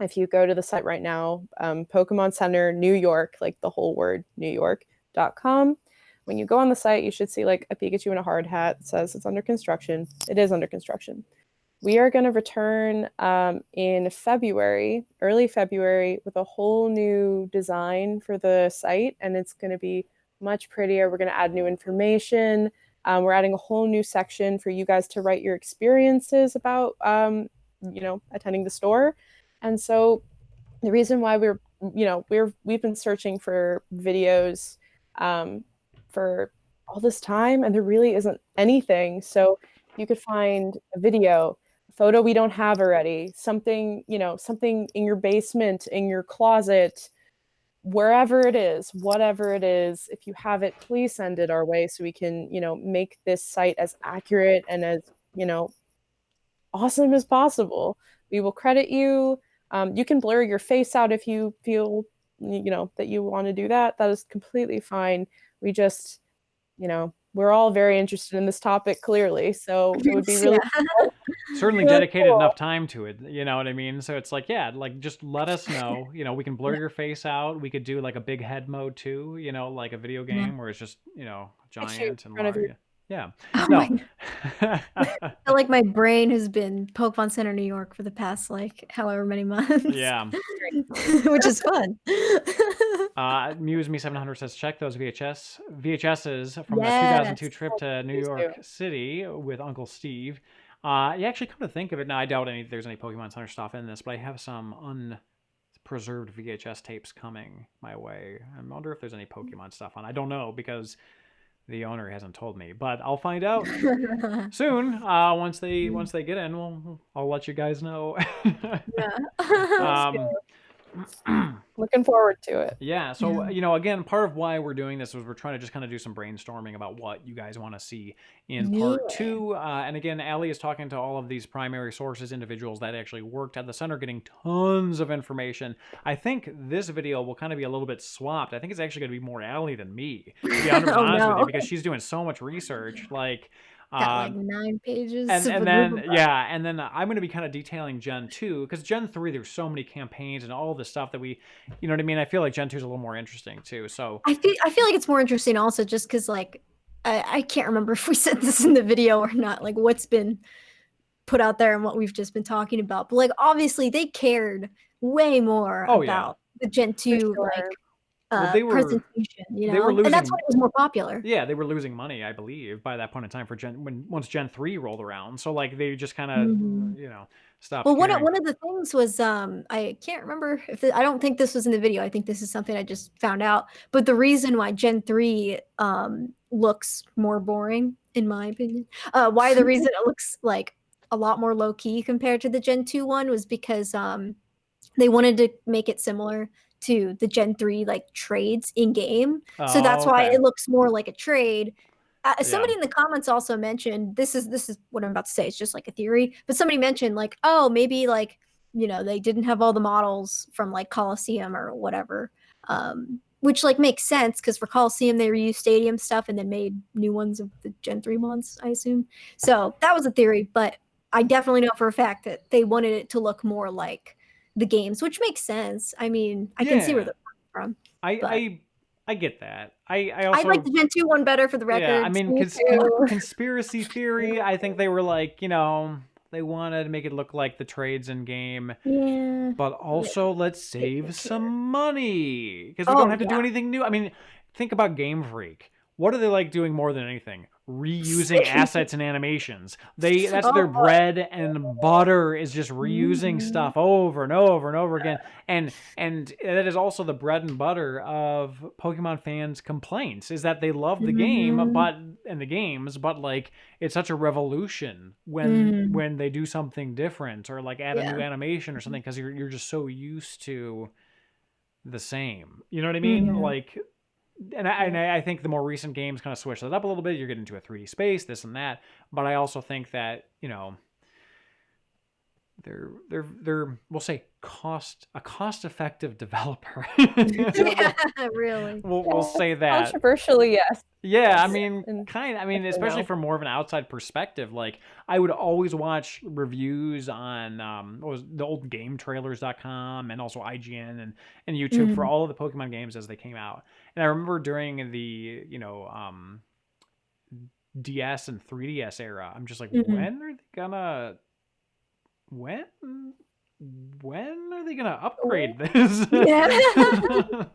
If you go to the site right now, Pokemon Center New York, like the whole word, NewYork.com. When you go on the site, you should see like a Pikachu in a hard hat. It says it's under construction. It is under construction. We are going to return in February, early February, with a whole new design for the site, and it's going to be much prettier. We're going to add new information. We're adding a whole new section for you guys to write your experiences about, attending the store. And so the reason why we've been searching for videos for all this time, and there really isn't anything. So you could find a video, photo we don't have already, something in your basement, in your closet, wherever it is, whatever it is. If you have it, please send it our way so we can, make this site as accurate and as, awesome as possible. We will credit you. You can blur your face out if you feel, that you want to do that. That is completely fine. We just, we're all very interested in this topic, clearly. So it would be really certainly dedicated enough time to it. You know what I mean? So it's like, just let us know. We can blur your face out. We could do like a big head mode too. Like a video game where it's just giant and large. Yeah. Oh no. I feel like my brain has been Pokemon Center New York for the past however many months. Yeah. Which is fun. Me700 says check those VHSs from the 2002 trip to New York City with Uncle Steve. You actually come to think of it, now I doubt there's any Pokemon Center stuff in this, but I have some unpreserved VHS tapes coming my way. I wonder if there's any Pokemon stuff on. I don't know, because the owner hasn't told me, but I'll find out soon. Once they get in, I'll let you guys know. Looking forward to it. Yeah, so again, part of why we're doing this is we're trying to just kind of do some brainstorming about what you guys want to see in part 2. And again, Ali is talking to all of these primary sources, individuals that actually worked at the center, getting tons of information. I think this video will kind of be a little bit swapped. I think it's actually going to be more Ali than me, to be honest with you, because she's doing so much research. Like, got like 9 pages. And then I'm going to be kind of detailing Gen 2, because Gen 3, there's so many campaigns and all the stuff that we, you know what I mean? I feel like Gen 2 is a little more interesting too. So I feel like it's more interesting also just because like I can't remember if we said this in the video or not, like what's been put out there and what we've just been talking about. But like obviously they cared way more about the Gen 2 like presentation, and that's when it was more popular. Yeah, they were losing money, I believe, by that point in time for once Gen 3 rolled around. So like they just kind of stopped. Well, one of the things was I can't remember if I don't think this was in the video. I think this is something I just found out. But the reason why Gen 3 looks more boring, in my opinion, why the reason it looks like a lot more low key compared to the Gen 2 one was because they wanted to make it similar to the Gen 3 like trades in game. So that's why it looks more like a trade. Somebody in the comments also mentioned, this is what I'm about to say, it's just like a theory, but somebody mentioned like, oh, maybe like, they didn't have all the models from like Coliseum or whatever. Which like makes sense because for Coliseum they reused stadium stuff and then made new ones of the Gen 3 ones, I assume. So that was a theory, but I definitely know for a fact that they wanted it to look more like the games, which makes sense. I mean, I can see where they're coming from. I get that. I also like the Gen 2 one better for the record. Yeah, I mean, conspiracy theory. I think they were like, they wanted to make it look like the trades in game. Yeah. But also, let's save some money because we don't have to do anything new. I mean, think about Game Freak. What are they like doing more than anything? Reusing assets and animations. That's their bread and butter, is just reusing stuff over and over and over again. And that is also the bread and butter of Pokemon fans' complaints, is that they love the game and the games, but like it's such a revolution when they do something different or like add a new animation or something, because you're just so used to the same. You know what I mean? Like. And I think the more recent games kind of switch that up a little bit. You're getting into a 3D space, this and that. But I also think that, they're we'll say a cost-effective developer. Yeah, really. We'll say that. Controversially, yes. Yeah, I mean, especially from more of an outside perspective. Like, I would always watch reviews on what was the old GameTrailers.com and also IGN and YouTube for all of the Pokemon games as they came out. And I remember during the DS and 3DS era, I'm just like, when are they gonna upgrade this? Yeah.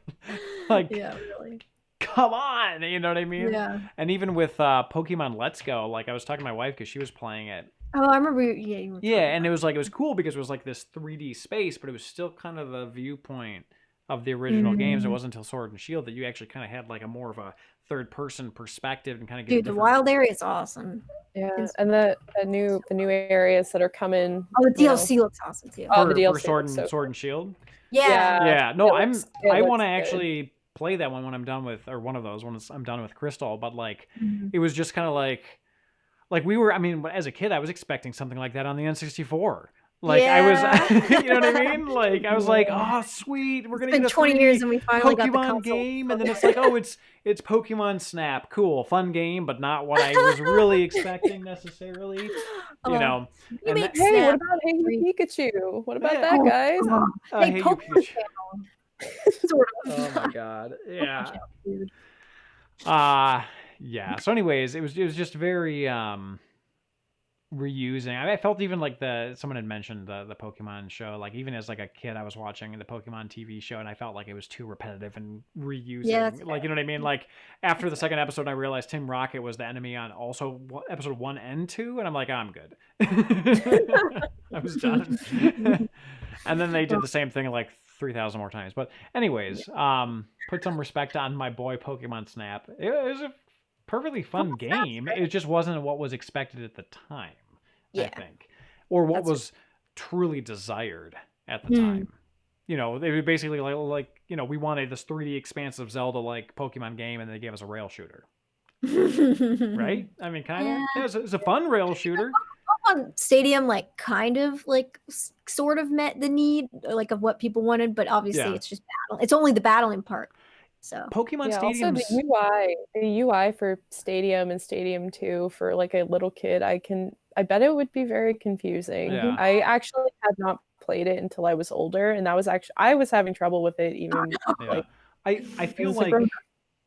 Like, yeah, really. Come on, you know what I mean? Yeah. And even with Pokemon Let's Go, like I was talking to my wife because she was playing it. Oh, I remember. And it was cool because it was like this 3D space, but it was still kind of the viewpoint of the original games. It wasn't until Sword and Shield that you actually kind of had like a more of a third-person perspective and kind of get. Dude, the wild area is awesome. Yeah, and the new areas that are coming. Oh, the DLC looks awesome too. Oh, the DLC for Sword and Shield. Yeah. No, I want to actually play that one when I'm done with, or one of those when I'm done with Crystal. But like, it was just kind of like we were. I mean, as a kid, I was expecting something like that on the N64. Like I was, you know what I mean? Like I was like, oh sweet, we're gonna get a 20 years and we finally Pokemon got the game, and then it's like, oh, it's Pokemon Snap, cool, fun game, but not what I was really expecting necessarily. You know. Hey, what about Hey You Pikachu? What about that, guys? Hey, Pokemon Channel. Sort of. Oh my god, yeah. Yeah. So, anyways, it was just very reusing. I felt even like someone had mentioned the Pokemon show. Like even as like a kid, I was watching the Pokemon TV show, and I felt like it was too repetitive and reusing. Yeah, like you know what I mean? Like after the second episode, I realized Team Rocket was the enemy on also episode 1 and 2, and I'm like, I'm good. I was done. And then they did the same thing like 3,000 more times. But anyways, put some respect on my boy Pokemon Snap. It was a perfectly fun game. It just wasn't what was expected at the time, I think, or what was truly desired at the time. you know, they were basically like you know, we wanted this 3D expansive Zelda like Pokemon game, and they gave us a rail shooter, right? I mean, kind of. Yeah, it's a fun rail shooter. Pokemon Stadium, like, kind of, like, sort of met the need, like, of what people wanted, but obviously it's just battle. It's only the battling part. So Pokemon Also the UI for Stadium and Stadium 2 for like a little kid, I bet it would be very confusing. Yeah. I actually had not played it until I was older, and I was having trouble with it even. Yeah. I feel like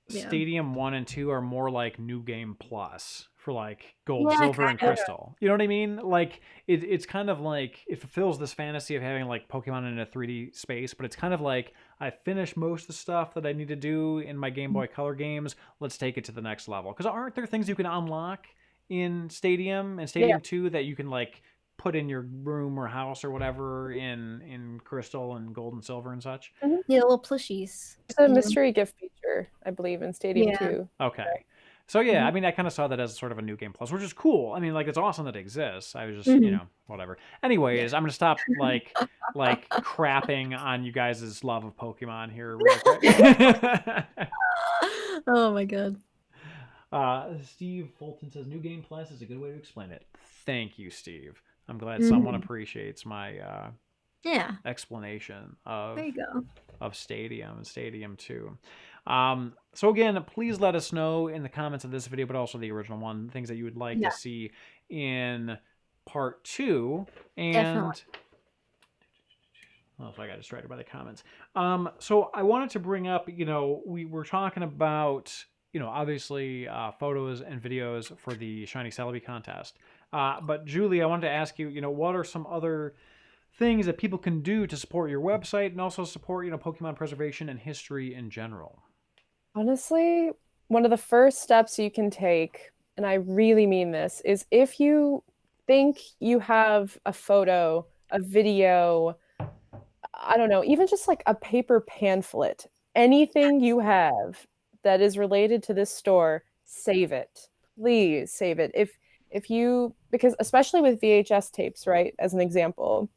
Stadium 1 and 2 are more like New Game Plus for like Gold, Silver, and Crystal. You know what I mean? Like it's kind of like it fulfills this fantasy of having like Pokemon in a 3D space, but it's kind of like I finished most of the stuff that I need to do in my Game Boy Color games. Let's take it to the next level. Because aren't there things you can unlock in Stadium and Stadium 2 that you can like put in your room or house or whatever in Crystal and Gold and Silver and such? Yeah, little plushies. It's a mystery gift feature, I believe, in Stadium 2. Okay. So yeah, I mean, I kind of saw that as sort of a New Game Plus, which is cool. I mean, like, it's awesome that it exists. I was just, you know, whatever. Anyways, I'm gonna stop like crapping on you guys' love of Pokemon here real quick. Oh my god. Steve Fulton says New Game Plus is a good way to explain it. Thank you, Steve. I'm glad someone appreciates my explanation of there you go. of Stadium and Stadium 2. So again, please let us know in the comments of this video, but also the original one, things that you would like to see in part 2. And Definitely. oh, so I got distracted by the comments. So I wanted to bring up, you know, we were talking about, you know, obviously photos and videos for the Shiny Celebi contest. But Julie, I wanted to ask you, you know, what are some other things that people can do to support your website and also support, you know, Pokemon preservation and history in general? Honestly, one of the first steps you can take, and I really mean this, is if you think you have a photo, a video, I don't know, even just like a paper pamphlet, anything you have that is related to this store, save it. Please save it. If you, because especially with VHS tapes, right, as an example,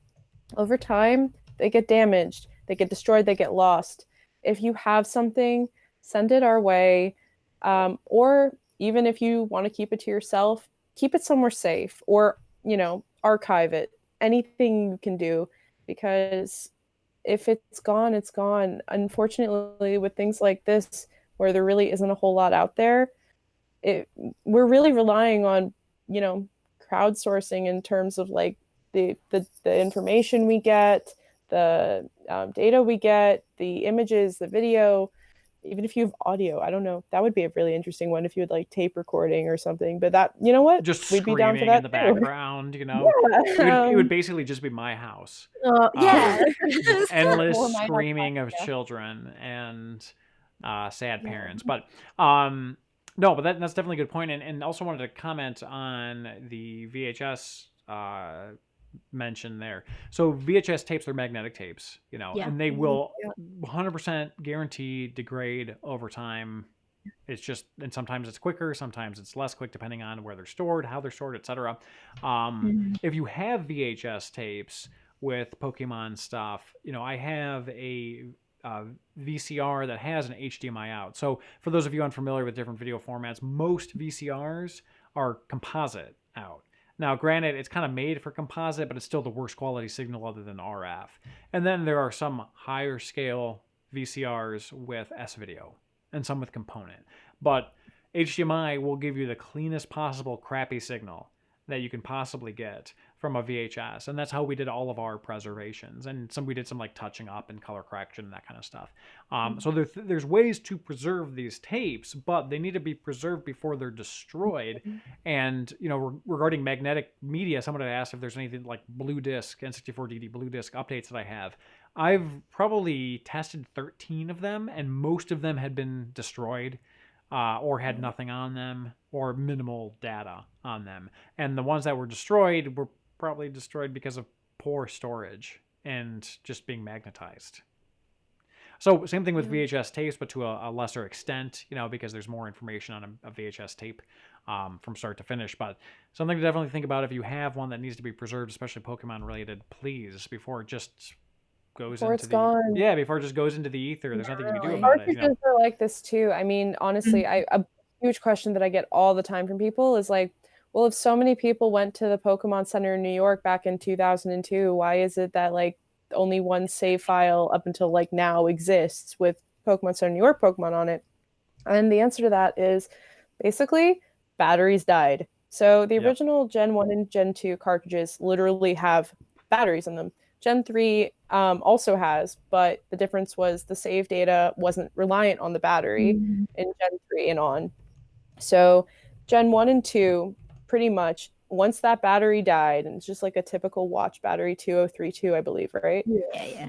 over time, they get damaged, they get destroyed, they get lost. If you have something, send it our way. Or even if you want to keep it to yourself, keep it somewhere safe or, you know, archive it. Anything you can do, because if it's gone, it's gone. Unfortunately, with things like this, where there really isn't a whole lot out there, we're really relying on, you know, crowdsourcing in terms of like the information we get, the data we get, the images, the video, even if you have audio. I don't know. That would be a really interesting one if you had like tape recording or something. But that, you know what? Just we'd be down for screaming that in the too. background, you know? It would basically just be my house. Just endless screaming of children and sad parents. But no, but that's definitely a good point. And also wanted to comment on the VHS mention there. So VHS tapes are magnetic tapes, you know, and they will 100% guarantee degrade over time. It's just, and sometimes it's quicker, sometimes it's less quick, depending on where they're stored, how they're stored, etc. If you have VHS tapes with Pokemon stuff, you know, I have a VCR that has an HDMI out. So for those of you unfamiliar with different video formats, most VCRs are composite out. Now, granted, it's kind of made for composite, but it's still the worst quality signal other than RF. And then there are some higher scale VCRs with S-video and some with component. But HDMI will give you the cleanest possible crappy signal that you can possibly get from a VHS. And that's how we did all of our preservations. And we did some like touching up and color correction and that kind of stuff. So there's ways to preserve these tapes, but they need to be preserved before they're destroyed. And, you know, regarding magnetic media, someone had asked if there's anything like Blue Disc, N64DD Blue Disc updates that I have. I've probably tested 13 of them, and most of them had been destroyed. Or had nothing on them, or minimal data on them. And the ones that were destroyed were probably destroyed because of poor storage and just being magnetized. So same thing with VHS tapes, but to a lesser extent, you know, because there's more information on a VHS tape from start to finish. But something to definitely think about if you have one that needs to be preserved, especially Pokemon related, please, before it just goes Before into it's gone. Yeah, before it just goes into the ether. There's nothing you can do Really. about it. Cartridges are like this too. I mean, honestly, a huge question that I get all the time from people is like, well, if so many people went to the Pokemon Center in New York back in 2002, why is it that like only one save file up until like now exists with Pokemon Center New York Pokemon on it? And the answer to that is basically batteries died. So the original Gen 1 and Gen 2 cartridges literally have batteries in them. Gen 3 also has, but the difference was the save data wasn't reliant on the battery in Gen 3 and on. So Gen 1 and 2, pretty much, once that battery died, and it's just like a typical watch battery, 2032, I believe, right?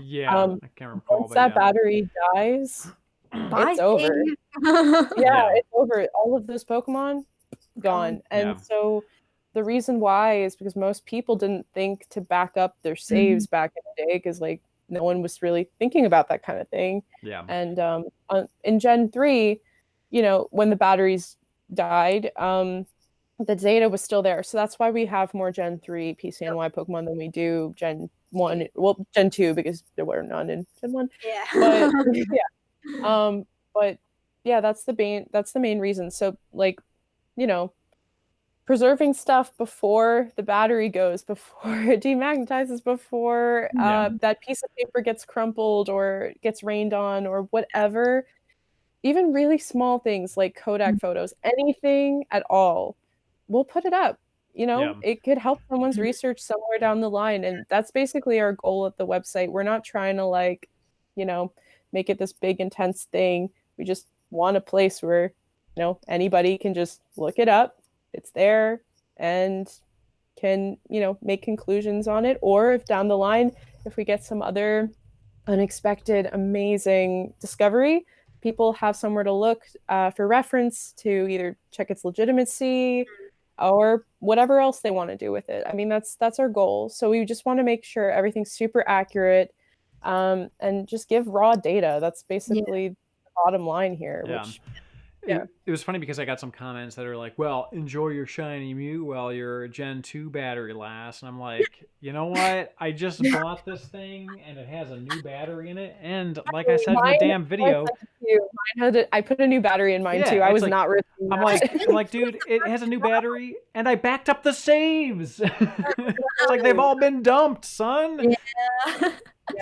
Yeah, I can't recall. Once that battery dies, it's over. It's over. All of those Pokemon, gone. And so the reason why is because most people didn't think to back up their saves back in the day, because like no one was really thinking about that kind of thing. And in Gen 3, you know, when the batteries died, the data was still there. So that's why we have more Gen 3 PCNY Pokemon than we do Gen 1. Well, Gen 2, because there were none in Gen 1. But yeah, that's the main reason. So like, you know, preserving stuff before the battery goes, before it demagnetizes, before that piece of paper gets crumpled or gets rained on or whatever, even really small things like Kodak photos, anything at all, we'll put it up. You know, it could help someone's research somewhere down the line. And that's basically our goal at the website. We're not trying to like, you know, make it this big, intense thing. We just want a place where, you know, anybody can just look it up. It's there and can, you know, make conclusions on it. Or if down the line, if we get some other unexpected, amazing discovery, people have somewhere to look for reference to either check its legitimacy or whatever else they want to do with it. I mean, that's our goal. So we just want to make sure everything's super accurate and just give raw data. That's basically the bottom line here. Which, it was funny because I got some comments that are like, well, enjoy your shiny Mew while your Gen 2 battery lasts. And I'm like, you know what? I just bought this thing and it has a new battery in it. And like I said in the damn video, I put a new battery in mine too. I was like, not risking that. I'm like, dude, it has a new battery and I backed up the saves. It's like they've all been dumped, son.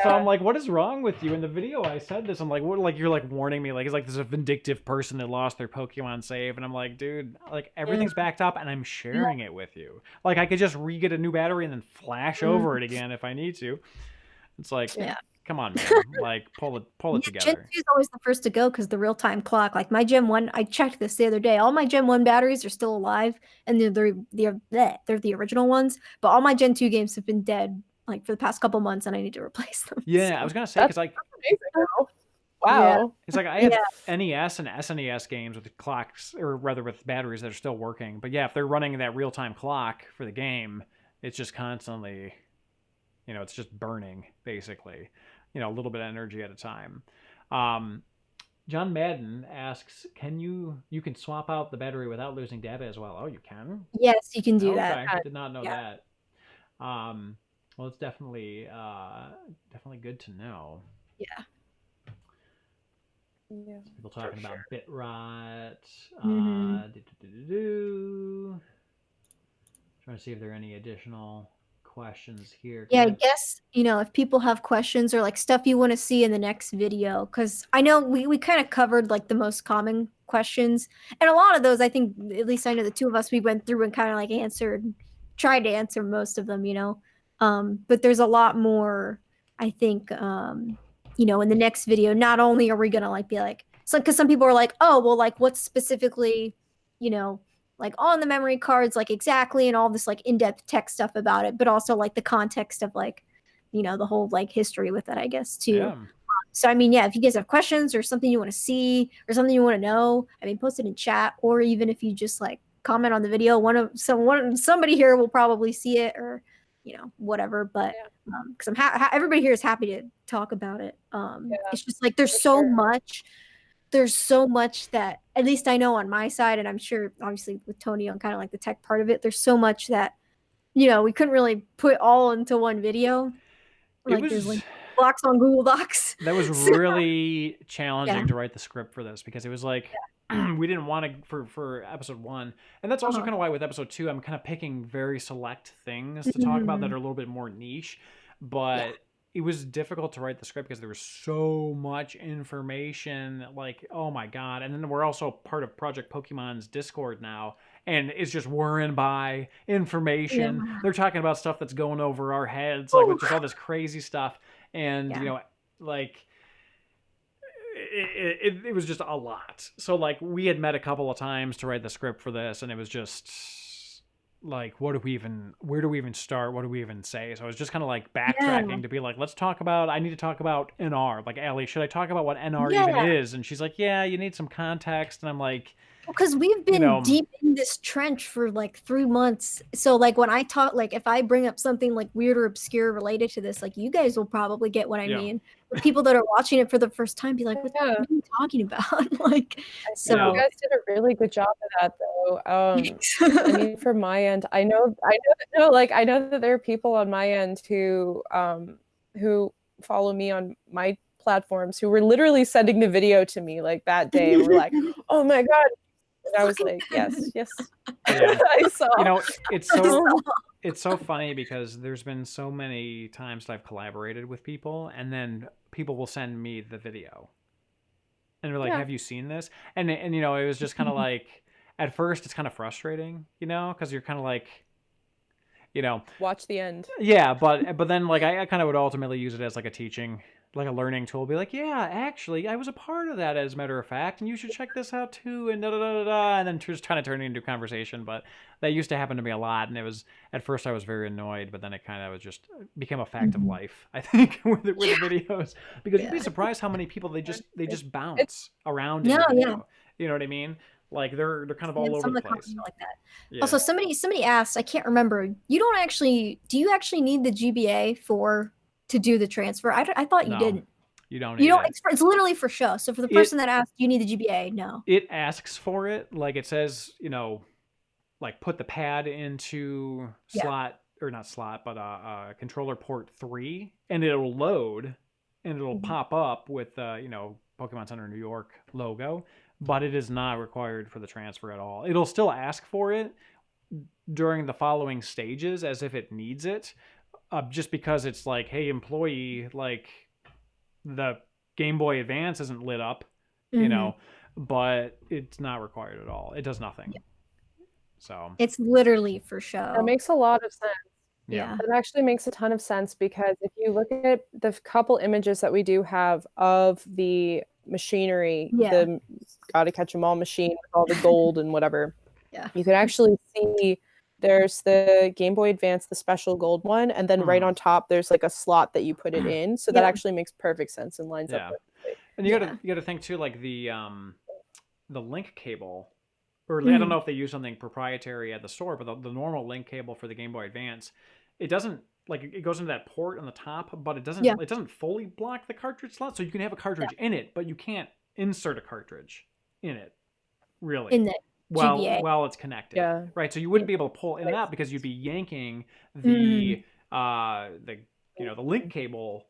So I'm like, what is wrong with you? In the video I said this. I'm like, what? Like, you're like warning me, like it's like there's a vindictive person that lost their Pokemon save, and I'm like, dude, like everything's backed up, and I'm sharing it with you. Like I could just re-get a new battery and then flash over it again if I need to. It's like, come on, man, like pull it together. Gen 2 is always the first to go because the real-time clock. Like my Gen 1, I checked this the other day. All my Gen 1 batteries are still alive, and they're the original ones. But all my Gen 2 games have been dead like for the past couple months, and I need to replace them. Yeah, I was gonna say because like, wow, it's like I have NES and SNES games with clocks, or rather with batteries that are still working. But yeah, if they're running that real-time clock for the game, it's just constantly, you know, it's just burning basically, you know, a little bit of energy at a time. John Madden asks, can you can swap out the battery without losing data as well? Oh, you can? Yes, you can do that. I did not know that. Well, it's definitely good to know. Yeah. People talking about bit rot. Trying to see if there are any additional questions here. Yeah, I guess, you know, if people have questions or like stuff you want to see in the next video, because I know we kind of covered like the most common questions, and a lot of those, I think, at least I know the two of us, we went through and kind of like tried to answer most of them, you know. But there's a lot more, I think, you know, in the next video. Not only are we gonna like be like, so because some people are like, oh, well, like what's specifically, you know, like on the memory cards, like exactly, and all this like in-depth tech stuff about it, but also like the context of like, you know, the whole like history with it, I guess, too. Yeah. So I mean, yeah, if you guys have questions or something you want to see or something you want to know, I mean, post it in chat, or even if you just like comment on the video, somebody here will probably see it, or you know, whatever. But because everybody here is happy to talk about it. It's just like there's so much that, at least I know on my side, and I'm sure obviously with Tony on kind of like the tech part of it, there's so much that, you know, we couldn't really put all into one video. Like there's like a blocks on Google Docs. That was really challenging to write the script for this, because it was like we didn't want to for episode 1, and that's also kind of why with episode 2 I'm kind of picking very select things to talk about that are a little bit more niche, but it was difficult to write the script because there was so much information, like, oh my god. And then we're also part of Project Pokemon's Discord now, and it's just whirring by information. They're talking about stuff that's going over our heads, like with just all this crazy stuff. And you know, like it was just a lot. So like we had met a couple of times to write the script for this, and it was just like, where do we even start? What do we even say? So I was just kind of like backtracking to be like, I need to talk about NR. Like, Allie, should I talk about what NR even is? And she's like, yeah, you need some context. And I'm like, because we've been deep in this trench for like 3 months. So like when I talk, like if I bring up something like weird or obscure related to this, like you guys will probably get what I mean. But people that are watching it for the first time be like, what are you talking about? Like, so you guys did a really good job of that, though. I mean, from my end, I know that there are people on my end who follow me on my platforms who were literally sending the video to me like that day, and we're like, oh my god. And I was like, yes. I saw. You know, it's so funny because there's been so many times that I've collaborated with people, and then people will send me the video, and they're like, "Have you seen this?" And you know, it was just kind of like, at first, it's kind of frustrating, you know, because you're kind of like, you know, watch the end. Yeah, but then like I kind of would ultimately use it as like a learning tool. Be like, yeah, actually, I was a part of that, as a matter of fact, and you should check this out too, and and then just trying to turn it into a conversation. But that used to happen to me a lot, and it was, at first I was very annoyed, but then it kind of was just became a fact of life, I think, with the videos, because you'd be surprised how many people they just bounce around. You know what I mean? Like they're kind of all over the place. Like that. Also, somebody asked, I can't remember. Do you actually need the GBA to do the transfer? I thought you didn't. You don't need it. It's literally for show. So for the person that asked, do you need the GBA? No. It asks for it. Like it says, you know, like put the pad into slot, or not slot, but controller port 3, and it'll load, and it'll pop up with you know, Pokemon Center New York logo, but it is not required for the transfer at all. It'll still ask for it during the following stages as if it needs it. Just because it's like, hey, employee, like the Game Boy Advance isn't lit up, you know, but it's not required at all. It does nothing. So it's literally for show. That makes a lot of sense. Yeah. It actually makes a ton of sense, because if you look at the couple images that we do have of the machinery, the Gotta Catch 'em All machine with all the gold and whatever, you can actually see there's the Game Boy Advance, the special gold one, and then right on top there's like a slot that you put it in. So that actually makes perfect sense and lines up perfectly. And you gotta think too, like the link cable, or I don't know if they use something proprietary at the store, but the normal link cable for the Game Boy Advance, it doesn't, like, it goes into that port on the top, but it doesn't fully block the cartridge slot. So you can have a cartridge in it, but you can't insert a cartridge in it, really. In the GBA. While it's connected, right? So you wouldn't be able to pull in and out, because you'd be yanking the the link cable.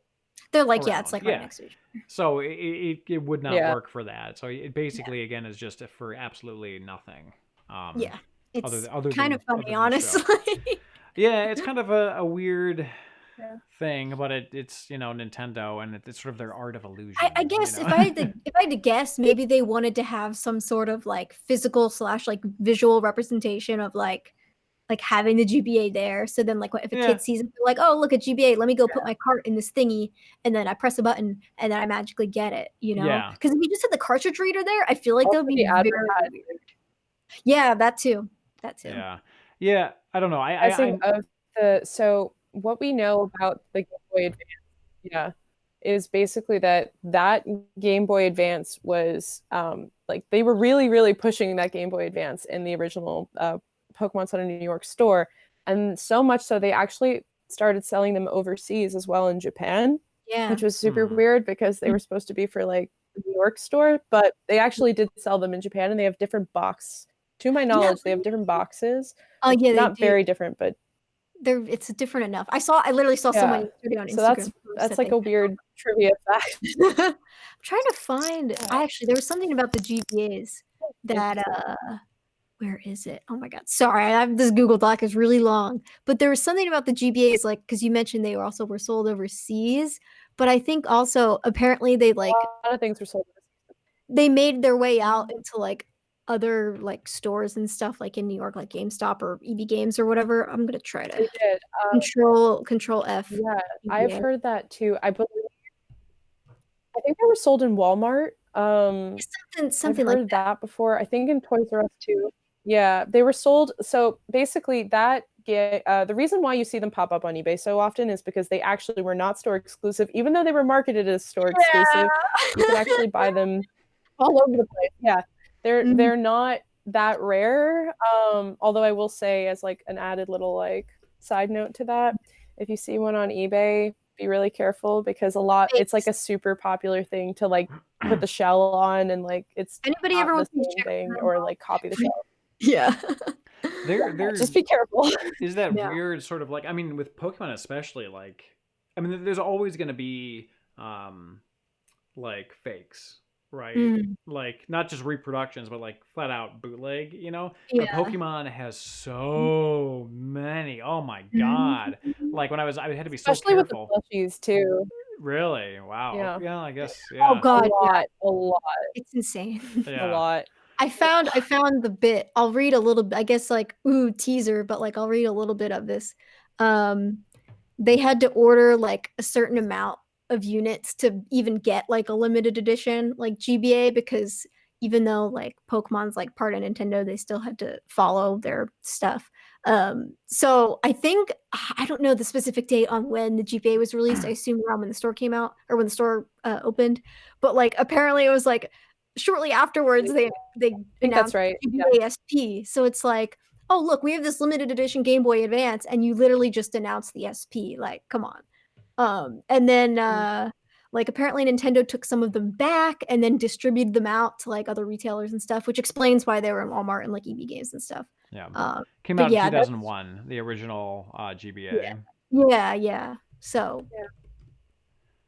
They're like, it's like right next to each other. So it would not work for that. So it basically again is just for absolutely nothing. It's kind of funny, honestly. It's kind of a weird thing, but it's you know, Nintendo, and it's sort of their art of illusion. I guess if I had to guess, maybe they wanted to have some sort of like physical / like visual representation of like having the GBA there. So then, like, if a kid sees it, they're like, oh, look at GBA, let me go put my cart in this thingy, and then I press a button, and then I magically get it. You know, because if you just had the cartridge reader there, I feel like that would be very weird. Yeah, that too. Yeah. I don't know. I think so what we know about the Game Boy Advance, is basically that Game Boy Advance was like they were really, really pushing that Game Boy Advance in the original Pokemon Center New York store, and so much so they actually started selling them overseas as well, in Japan, which was super weird, because they were supposed to be for like the New York store, but they actually did sell them in Japan, and they have different box. To my knowledge, they have different boxes. Not very different, but it's different enough. I literally saw someone on Instagram. So that's That's like a weird trivia fact. I'm trying to find. There was something about the GBAs that where is it? Oh my god, sorry, this Google Doc is really long. But there was something about the GBAs, like because you mentioned they were sold overseas. But I think also apparently they like a lot of things were sold overseas. They made their way out into like other like stores and stuff, like in New York, like GameStop or EB Games or whatever. I'm gonna try to control F. Yeah, I've heard that too. I think they were sold in Walmart. Something I've like heard that before. I think in Toys R Us too. Yeah, they were sold. So basically, the reason why you see them pop up on eBay so often is because they actually were not store exclusive, even though they were marketed as store exclusive. You could actually buy them all over the place. Yeah, they're not that rare. Although I will say, as like an added little like side note to that, if you see one on eBay, be really careful because it's like a super popular thing to like put the shell on and like it's anybody ever wants the same thing or like copy the shell. Yeah. Just be careful. Is that weird sort of like, I mean, with Pokemon especially, like, I mean, there's always going to be like fakes, right? Like not just reproductions, but like flat out bootleg, you know? But Pokemon has so many. Oh my god. Like when I had to be so careful. Especially with the plushies too. Really? Wow. Yeah, I guess. Oh god, a lot. It's insane. A lot. I found the bit. I'll read a little bit. I guess like teaser, but like I'll read a little bit of this. They had to order like a certain amount of units to even get like a limited edition like GBA, because even though like Pokemon's like part of Nintendo, they still had to follow their stuff. So I think, I don't know the specific date on when the GBA was released. I assume around when the store came out or when the store opened, but like apparently it was like shortly afterwards they announced GBA SP. So it's like, oh look, we have this limited edition Game Boy Advance, and you literally just announced the SP. Like, come on. And then like apparently Nintendo took some of them back and then distributed them out to like other retailers and stuff, which explains why they were in Walmart and like EB Games and stuff. Yeah. Came out in 2001, the original GBA. Yeah. So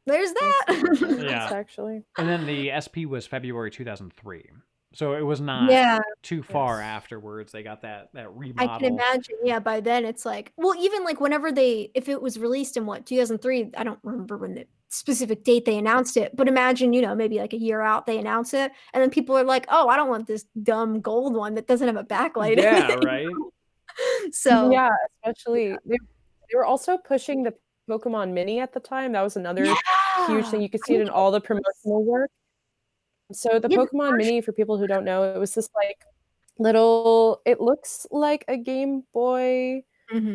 there's that. Yeah. Actually. And then the SP was February 2003. So it was not too far afterwards. They got that remodel. I can imagine. Yeah, by then it's like, well, even like whenever if it was released in 2003, I don't remember when the specific date they announced it, but imagine, maybe like a year out they announce it, and then people are like, oh, I don't want this dumb gold one that doesn't have a backlight. Yeah, right. So yeah, especially they were also pushing the Pokemon Mini at the time. That was another huge thing. You could see it in all the promotional work. So the Pokemon Mini, for people who don't know, it was this like it looks like a Game Boy,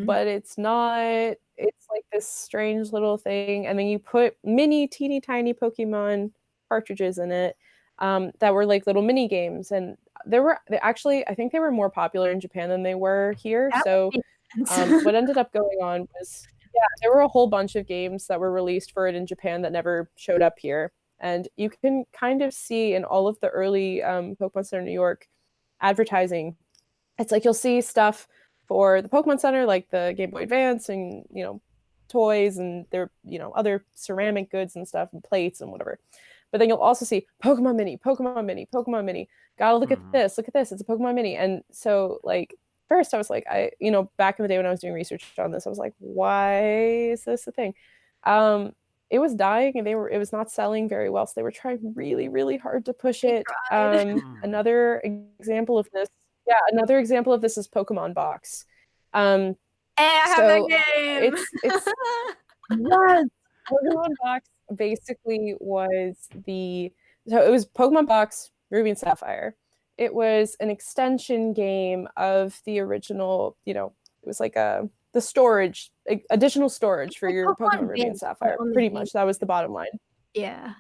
but it's not. It's like this strange little thing. And then you put mini, teeny tiny Pokemon cartridges in it that were like little mini games. And I think they were more popular in Japan than they were here. So what ended up going on was, there were a whole bunch of games that were released for it in Japan that never showed up here. And you can kind of see in all of the early Pokemon Center New York advertising, it's like you'll see stuff for the Pokemon Center, like the Game Boy Advance and, toys and their, other ceramic goods and stuff and plates and whatever. But then you'll also see Pokemon Mini, Pokemon Mini, Pokemon Mini. Gotta look at this, it's a Pokemon Mini. And so like, first I was like, back in the day when I was doing research on this, I was like, why is this a thing? It was dying and it was not selling very well. So they were trying really, really hard to push it. Another example of this is Pokemon Box. I have that game. It's yes. Pokemon Box basically was it was Pokemon Box Ruby and Sapphire. It was an extension game of the original, it was like the storage, additional storage for your Pokemon Ruby and Sapphire. Pretty much, that was the bottom line. Yeah,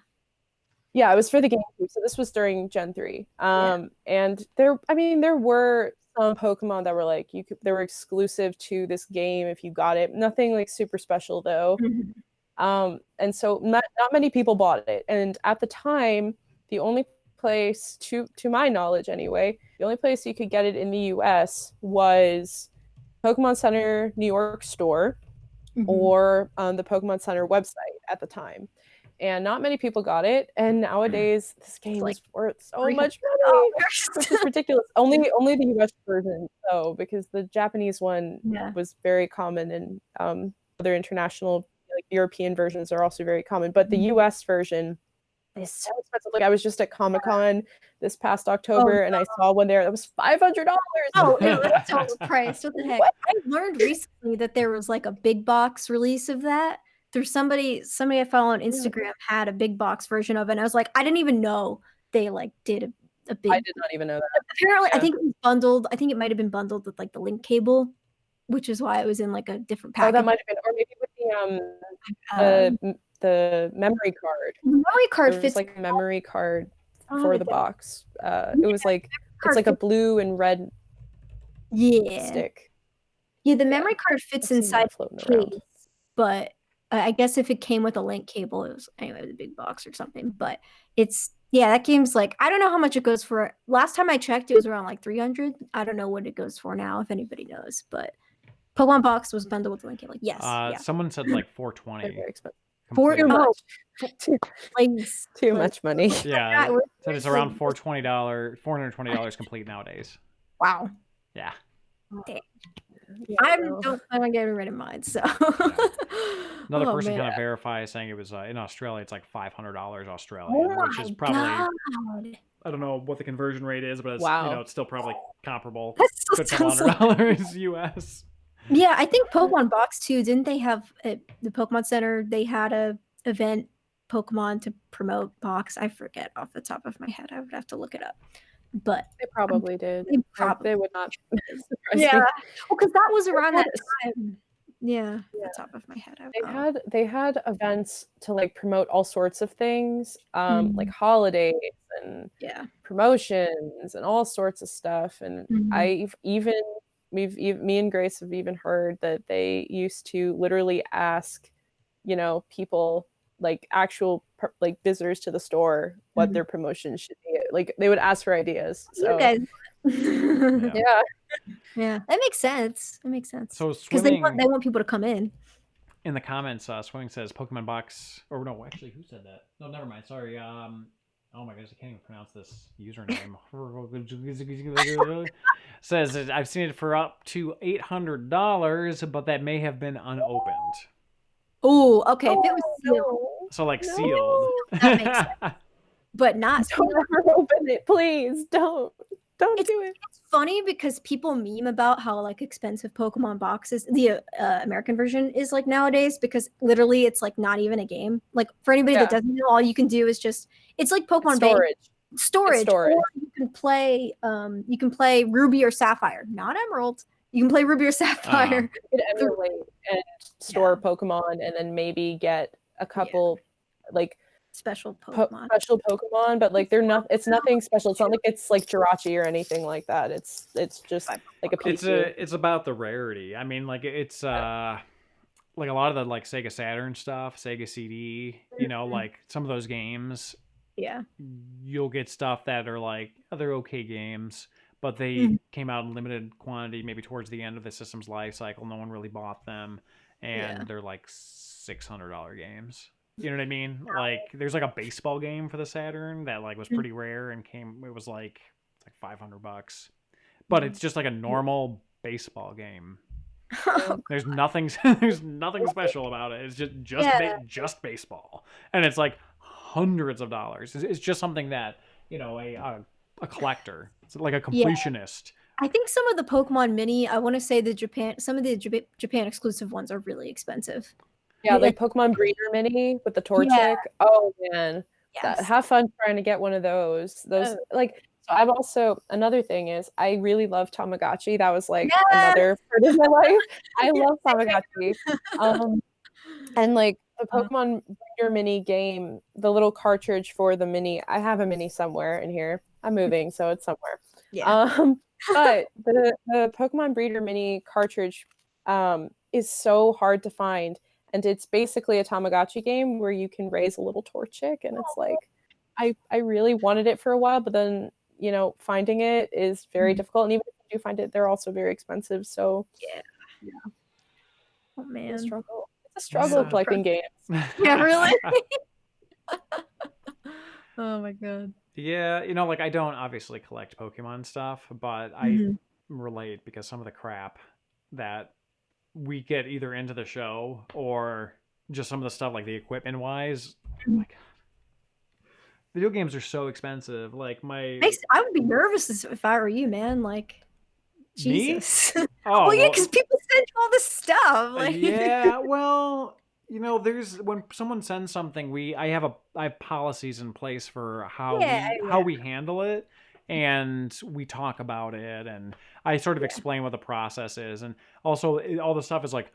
it was for the GameCube. So this was during Gen 3. And there were some Pokemon that were like they were exclusive to this game if you got it. Nothing like super special though. And so not many people bought it. And at the time, the only place, to my knowledge anyway, the only place you could get it in the US was Pokemon Center New York store, or the Pokemon Center website at the time. And not many people got it. And nowadays, this game is worth so much money, which is ridiculous. Only the US version, though, because the Japanese one was very common, and other international, like European versions are also very common. But the US version is so expensive. Like I was just at Comic-Con this past October, and I saw one there that was $500. Oh, it was total price. What the heck? I learned recently that there was like a big box release of that. There's somebody I follow on Instagram had a big box version of it. And I was like, I didn't even know they like did a big. I did not even know that. Apparently, I think it was bundled. I think it might have been bundled with like the link cable, which is why it was in like a different package. Oh, that might have been, or maybe with the memory card. Memory card fits like a memory card for the box. It was like it's like a blue and red stick. Yeah, the memory card fits inside the case, but I guess if it came with a link cable, it was anyway the big box or something. But it's that game's like I don't know how much it goes for. Last time I checked, it was around like 300. I don't know what it goes for now, if anybody knows. But Pokemon Box was bundled with the link cable. Like, yes. Someone said like 420. Very expensive. Too much money. Yeah, so it's around $420 complete nowadays. Wow. Yeah. Dang. I don't plan on getting rid of mine. So another person kind of verifies saying it was in Australia. It's like $500 Australian, which is probably I don't know what the conversion rate is, but it's it's still probably comparable. Good $100 US. Yeah, I think Pokemon Box too. Didn't they have at the Pokemon Center? They had a event Pokemon to promote Box. I forget off the top of my head. I would have to look it up. But they probably did. They would not. Well, because that was around that time. Yeah, off the top of my head. They had events to like promote all sorts of things, like holidays and promotions and all sorts of stuff. And me and Grace have even heard that they used to literally ask, people like actual like visitors to the store what their promotion should be. Like they would ask for ideas. So. You guys. Yeah, that makes sense. So because they want people to come in. In the comments, Swimming says Pokemon Box. Or no, actually, who said that? No, never mind. Sorry. Oh my gosh, I can't even pronounce this username. Says I've seen it for up to $800, but that may have been unopened. Oh, okay. If it was sealed. So like sealed. That makes sense. But not don't ever open it, please. Don't do it. It's funny because people meme about how like expensive Pokemon boxes, the American version is like nowadays, because literally it's like not even a game. Like for anybody that doesn't know, all you can do is it's like Pokemon storage. Or you can play Ruby or Sapphire, not Emerald. You can play Ruby or Sapphire. You can emulate and store Pokemon, and then maybe get a couple like special Pokemon. But like it's nothing special. It's not like it's like Jirachi or anything like that. It's just like a piece. It's about the rarity. I mean, like it's like a lot of the like Sega Saturn stuff, Sega CD, like some of those games. Yeah. You'll get stuff that are like they're okay games, but they came out in limited quantity maybe towards the end of the system's life cycle. No one really bought them, and they're like $600 games. You know what I mean? Like there's like a baseball game for the Saturn that like was pretty rare and it was like $500, but it's just like a normal baseball game. There's nothing special about it. It's just baseball, and it's like hundreds of dollars. It's just something that a collector, it's like a completionist. I think some of the Pokemon Mini, I want to say some of the Japan exclusive ones are really expensive. Yeah, like Pokemon Breeder Mini with the Torchic. Oh man, have fun trying to get one of those. Like, so I've also, another thing is I really love Tamagotchi. That was like another part of my life. I love Tamagotchi. And like the Pokemon Breeder Mini game, the little cartridge for the Mini. I have a Mini somewhere in here. I'm moving, so it's somewhere. Yeah. But the Pokemon Breeder Mini cartridge is so hard to find. And it's basically a Tamagotchi game where you can raise a little Torchic, and it's like, I really wanted it for a while, but then, finding it is very difficult. And even if you do find it, they're also very expensive. So yeah. Oh man. It's a struggle collecting games. Yeah, really? Oh my god. Yeah, like I don't obviously collect Pokemon stuff, but I relate because some of the crap that we get either into the show or just some of the stuff like the equipment wise, oh my god. Video games are so expensive. Like I would be nervous if I were you, man. Like, Jesus. Oh, well, yeah, because people send all this stuff. Like, yeah, well, there's when someone sends something, I have policies in place for how we handle it, and we talk about it, and I sort of explain what the process is, and also all the stuff is like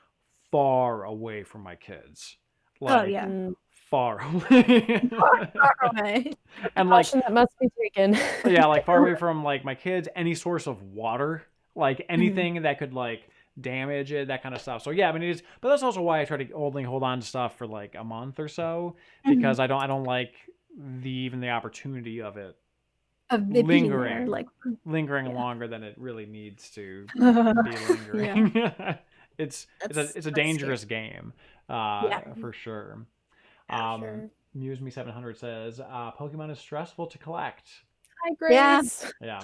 far away from my kids. Like, far away. Far away. And like that must be taken. Yeah, like far away from like my kids, any source of water, like anything that could like damage it, that kind of stuff. So yeah, I mean it is, but that's also why I try to only hold on to stuff for like a month or so, because I don't like even the opportunity of it lingering, longer than it really needs to be lingering. It's a dangerous game, for sure. Muse Me 700 says, Pokemon is stressful to collect. Hi, Grace. Yeah.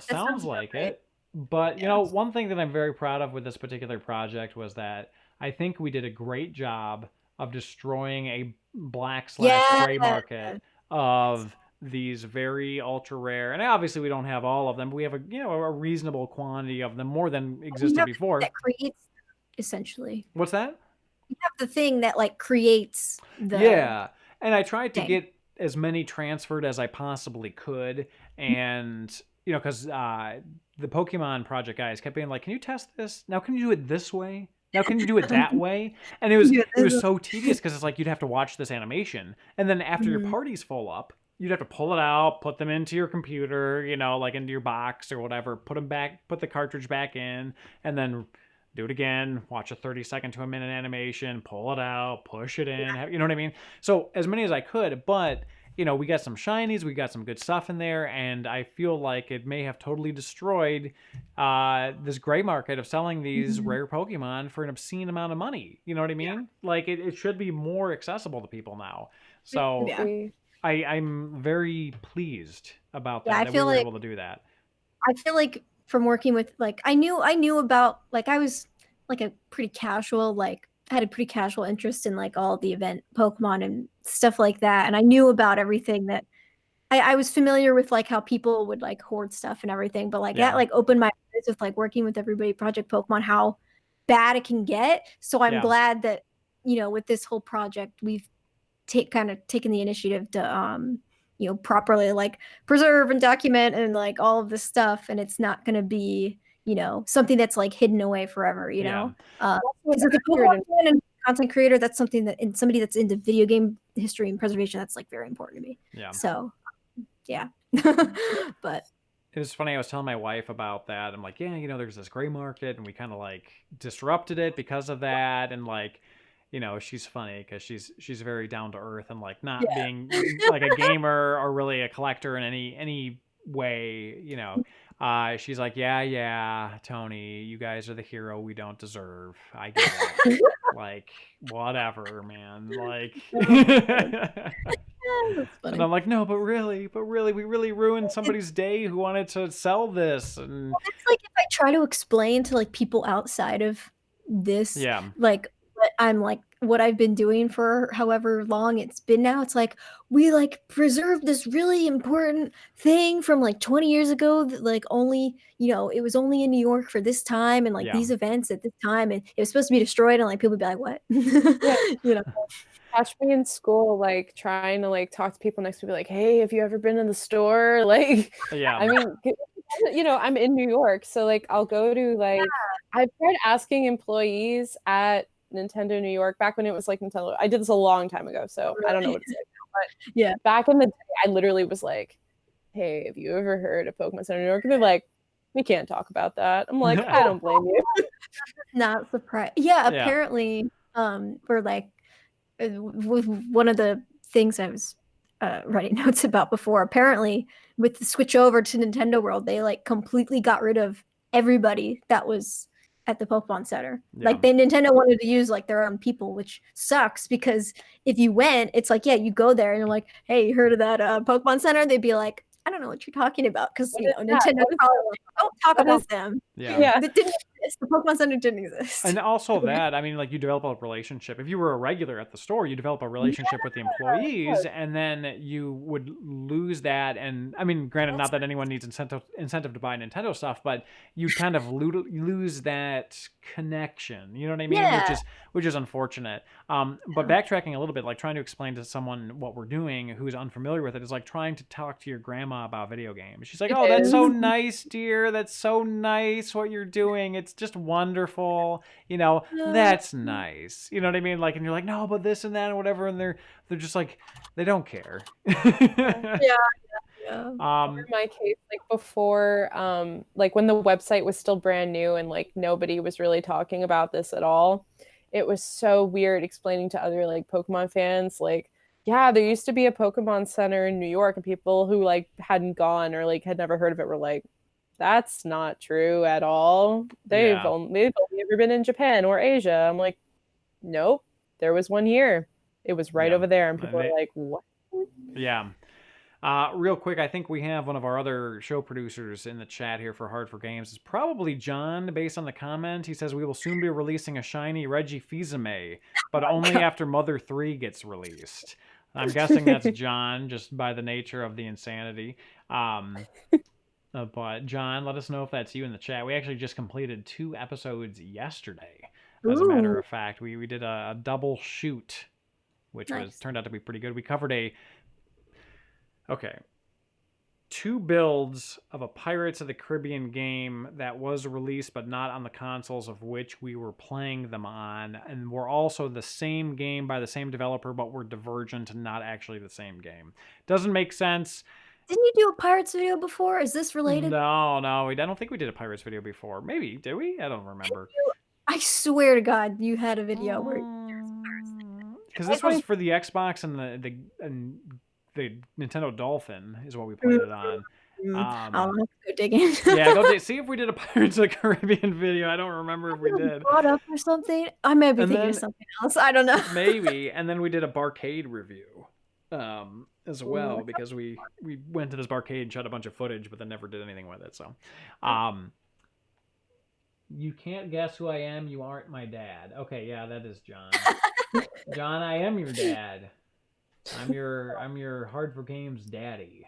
Sounds like it. But, one thing that I'm very proud of with this particular project was that I think we did a great job of destroying a black/gray market of these very ultra rare, and obviously we don't have all of them, but we have a reasonable quantity of them, more than existed before. That creates, essentially. What's that? You have the thing that like creates the and I tried to get as many transferred as I possibly could, and because the Pokemon project guys kept being like, can you test this now, can you do it this way, now can you do it that way, and it was so tedious because it's like you'd have to watch this animation, and then after your party's full up, you'd have to pull it out, put them into your computer, like into your box or whatever, put the cartridge back in, and then do it again, watch a 30-second to a minute animation, pull it out, push it in, you know what I mean? So as many as I could, but we got some shinies, we got some good stuff in there, and I feel like it may have totally destroyed this gray market of selling these rare Pokemon for an obscene amount of money. You know what I mean? Like it should be more accessible to people now. So I'm very pleased about that we were able to do that. I feel like from working with I knew about I was a pretty casual had a pretty casual interest in all the event Pokemon and stuff like that, and I knew about everything that I was familiar with how people would hoard stuff and everything, but that opened my eyes with working with everybody Project Pokemon, how bad it can get. So I'm glad that with this whole project we've kind of taken the initiative to properly preserve and document and all of this stuff, and it's not going to be something that's hidden away forever, as a content creator, that's something that, and somebody that's into video game history and preservation, that's very important to me. So but it was funny, I was telling my wife about that. I'm like, there's this gray market, and we kind of disrupted it because of that, and she's funny because she's very down to earth and not being a gamer or really a collector in any way, she's like, yeah, Tony, you guys are the hero we don't deserve. I get it. Whatever, man. And I'm like, no, but really, we really ruined somebody's day who wanted to sell this. And it's if I try to explain to people outside of this, what I've been doing for however long it's been now, it's we preserved this really important thing from 20 years ago that only it was only in New York for this time, and these events at this time, and it was supposed to be destroyed, and people would be like, what? Catch me in school trying to talk to people next to me, hey, have you ever been in the store? I mean, I'm in New York, so I'll go to I've tried asking employees at Nintendo New York back when it was Nintendo. I did this a long time ago, so I don't know what it's but back in the day, I literally was hey, have you ever heard of Pokemon Center New York? And they're we can't talk about that. I'm I don't blame you. Not surprised. Apparently we're with one of the things I was writing notes about before, apparently with the switch over to Nintendo World, they completely got rid of everybody that was at the Pokemon Center. Yeah. Like Nintendo wanted to use like their own people, which sucks because if you went, it's like, yeah, you go there and you're like, hey, you heard of that Pokemon Center? They'd be like, I don't know what you're talking about because Nintendo probably like, don't talk about them. Yeah. It didn't exist. The Pokemon Center didn't exist. And also that, I mean, like you develop a relationship. If you were a regular at the store, you develop a relationship with the employees, and then you would lose that. And I mean, granted, not that anyone needs incentive to buy Nintendo stuff, but you kind of lose that connection. You know what I mean? Yeah. Which is unfortunate. But backtracking a little bit, like trying to explain to someone what we're doing who's unfamiliar with it is like trying to talk to your grandma about video games. She's like, "Oh, that's so nice, dear. That's so nice what you're doing. It's just wonderful. You know, that's nice." You know what I mean? Like, and you're like, "No, but this and that and whatever," and they're just like, they don't care. Yeah. In my case, like before, like when the website was still brand new and like nobody was really talking about this at all, it was so weird explaining to other like Pokemon fans, like, yeah, there used to be a Pokemon Center in New York, and people who like hadn't gone or like had never heard of it were like, that's not true at all. They've only ever been in Japan or Asia. I'm like, nope, there was one here. It was right over there, and people were like, what? Yeah. Real quick, I think we have one of our other show producers in the chat here for Hard for Games. It's probably John, based on the comment. He says, we will soon be releasing a shiny Regifizame, but only after Mother 3 gets released. I'm guessing that's John, just by the nature of the insanity. But John, let us know if that's you in the chat. We actually just completed 2 episodes yesterday. As a matter of fact, we did a double shoot, which turned out to be pretty good. We covered 2 builds of a Pirates of the Caribbean game that was released but not on the consoles of which we were playing them on, and were also the same game by the same developer but were divergent and not actually the same game. Doesn't make sense. Didn't you do a Pirates video before? Is this related? No, I don't think we did a Pirates video before. Maybe, did we? I don't remember. I swear to God, you had a video where... Because this was for the Xbox and the Nintendo Dolphin is what we played it on. I'll have to go dig in. Yeah, see if we did a Pirates of the Caribbean video. I don't remember if we did. Brought up or something. I may be thinking of something else. I don't know. Maybe. And then we did a Barcade review as well, because we went to this barcade and shot a bunch of footage, but then never did anything with it. So, you can't guess who I am. You aren't my dad. Okay, yeah, that is John. John, I am your dad. I'm your Hard for Games daddy.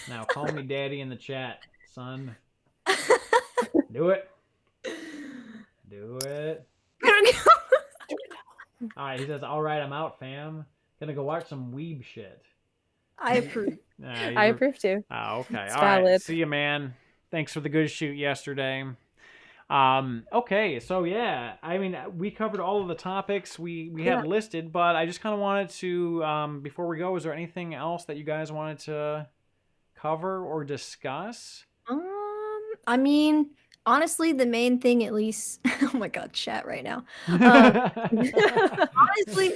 Now call me daddy in the chat, son. Do it. Do it. Alright, he says, alright, I'm out, fam. Gonna go watch some weeb shit. I approve. I approve too. Oh, okay. It's Alright. valid. See you, man. Thanks for the good shoot yesterday. Okay, so yeah, I mean, we covered all of the topics we had listed, but I just kind of wanted to, before we go, is there anything else that you guys wanted to cover or discuss? I mean, honestly, the main thing, at least, oh my God, chat right now. Honestly,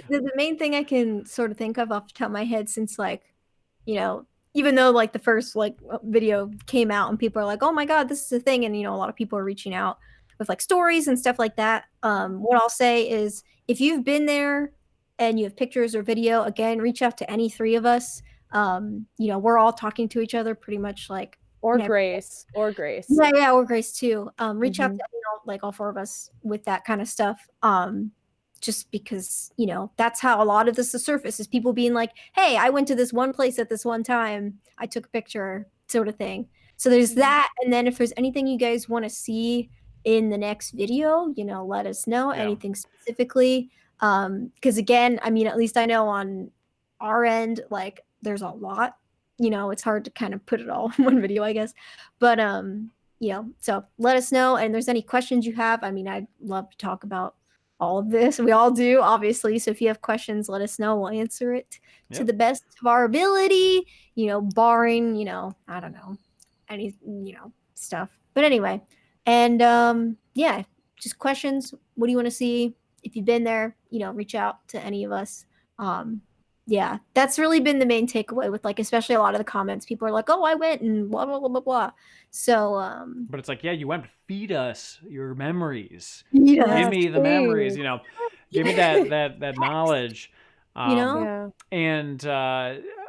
the main thing I can sort of think of off the top of my head, since like, you know, even though like the first like video came out and people are like, oh my God, this is a thing. And, you know, a lot of people are reaching out with like stories and stuff like that. What I'll say is, if you've been there and you have pictures or video, again, reach out to any 3 of us. You know, we're all talking to each other pretty much like. Or Grace. Or Grace. Yeah, or Grace too. Reach out to, you know, like all 4 of us with that kind of stuff. Just because, you know, that's how a lot of this is surface, is people being like, hey, I went to this one place at this one time, I took a picture, sort of thing. So there's that. And then if there's anything you guys want to see in the next video, you know, let us know. Anything specifically, because again, I mean, at least I know on our end, like there's a lot, you know, it's hard to kind of put it all in one video, I guess. But you know, so let us know. And if there's any questions you have, I mean, I'd love to talk about all of this. We all do, obviously. So if you have questions, let us know. We'll answer it to the best of our ability, you know, barring, you know, I don't know, any, you know, stuff. But anyway, and yeah, just questions. What do you want to see? If you've been there, you know, reach out to any of us. Yeah, that's really been the main takeaway with like, especially a lot of the comments. People are like, "Oh, I went and blah blah blah blah blah." So, but it's like, yeah, you went. Feed us your memories. Give Yes, me the memories. please. You know, give me that knowledge. you know, Yeah. And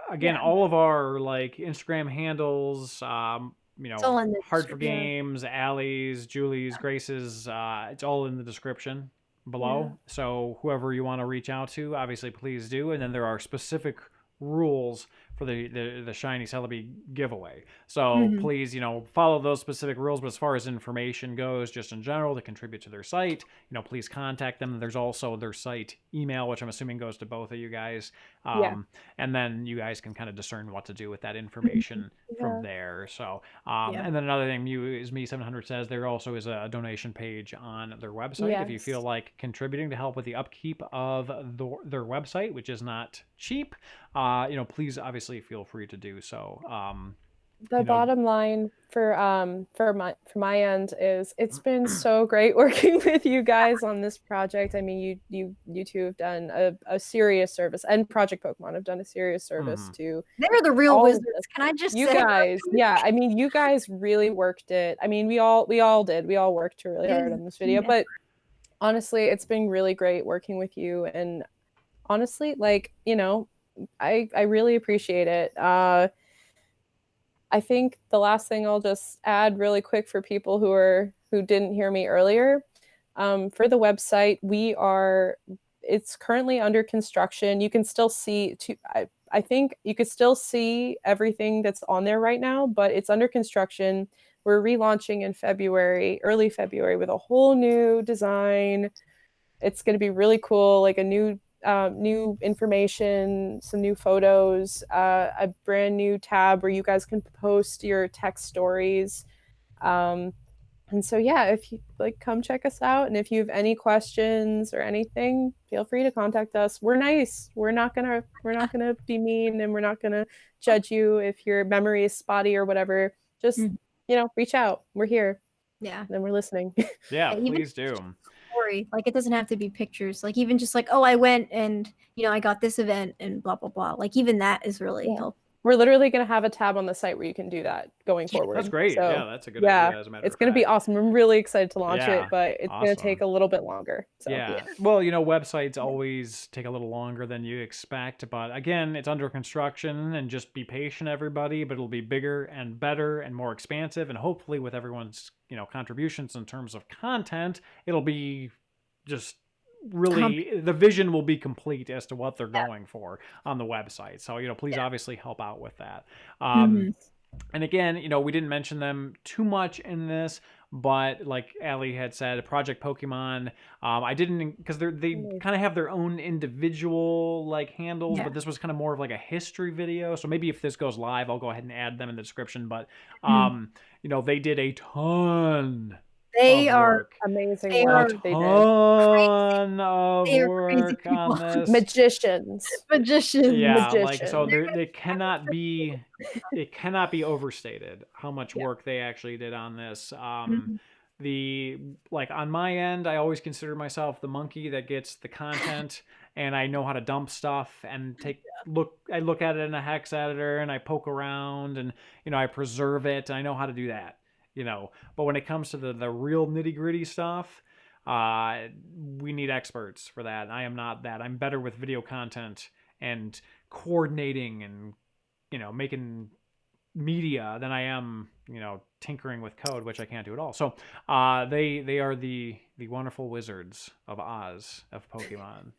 again, Yeah. all of our like Instagram handles, you it's all know, in the Hard for description. Games, Allie's, Julie's, Grace's, it's all in the description below. So whoever you want to reach out to, obviously, please do. And then there are specific rules for the shiny Celebi giveaway. So please, you know, follow those specific rules. But as far as information goes, just in general, to contribute to their site, you know, please contact them. There's also their site email, which I'm assuming goes to both of you guys. And then you guys can kind of discern what to do with that information from there. So, and then another thing, Me700 says there also is a donation page on their website. If you feel like contributing to help with the upkeep of their website, which is not cheap, you know, please obviously feel free to do so. The bottom line for my end is it's been so great working with you guys on this project. I mean, you two have done a serious service, and Project Pokemon have done a serious service to. They're the real wizards. Can I just you say? guys? Yeah, I mean, you guys really worked it. I mean, we all did. We all worked really hard on this video, but honestly, it's been really great working with you. And honestly, like, you know, I really appreciate it. I think the last thing I'll just add really quick for people who didn't hear me earlier, for the website, it's currently under construction. You can still see I think you could still see everything that's on there right now, but it's under construction. We're relaunching in February, early February, with a whole new design. It's going to be really cool, like a new information, some new photos, a brand new tab where you guys can post your text stories. And so, yeah, if you like, come check us out. And if you have any questions or anything, feel free to contact us. We're nice. We're not gonna be mean, and we're not gonna judge you if your memory is spotty or whatever. Just, you know, reach out. We're here. Yeah. And we're listening. Yeah, please do. Story. Like, it doesn't have to be pictures. Like, even just like, oh, I went and, you know, I got this event and blah blah blah. Like, even that is really helpful. We're literally going to have a tab on the site where you can do that going forward. That's great. So, yeah, that's a good idea. As a matter it's of going to be fact. awesome. I'm really excited to launch Yeah, it, but it's going to take a little bit longer. So. Yeah. Well, you know, websites always take a little longer than you expect, but again, it's under construction, and just be patient, everybody. But it'll be bigger and better and more expansive, and hopefully, with everyone's, you know, contributions in terms of content, it'll be just really the vision will be complete as to what they're going for on the website. So, you know, please obviously help out with that. And again, you know, we didn't mention them too much in this, but like Allie had said, Project Pokemon, I didn't, because they kind of have their own individual like handles, but this was kind of more of like a history video. So maybe if this goes live, I'll go ahead and add them in the description. But you know, they did a ton. They are amazing. They work. are They did of work on this. Magicians. Yeah, like, so it cannot be overstated how much work they actually did on this. The like, on my end, I always consider myself the monkey that gets the content, and I know how to dump stuff and I look at it in a hex editor, and I poke around, and, you know, I preserve it, and I know how to do that. You know, but when it comes to the real nitty gritty stuff, we need experts for that. I am not that. I'm better with video content and coordinating and, you know, making media than I am, you know, tinkering with code, which I can't do at all. So they are the wonderful wizards of Oz of Pokemon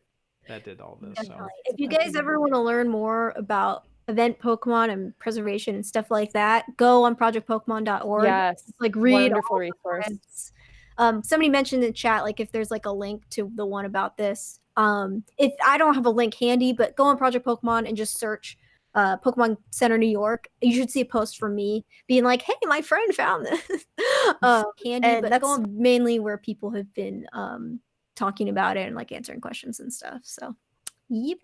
that did all this. So if you guys ever want to learn more about event Pokemon and preservation and stuff like that, go on projectpokemon.org. Yes, like, read wonderful resource. Somebody mentioned in the chat, like, if there's like a link to the one about this. If I don't have a link handy, but go on Project Pokemon and just search Pokemon Center New York. You should see a post from me being like, "Hey, my friend found this." Handy, but that's mainly where people have been talking about it and like answering questions and stuff. So, yep.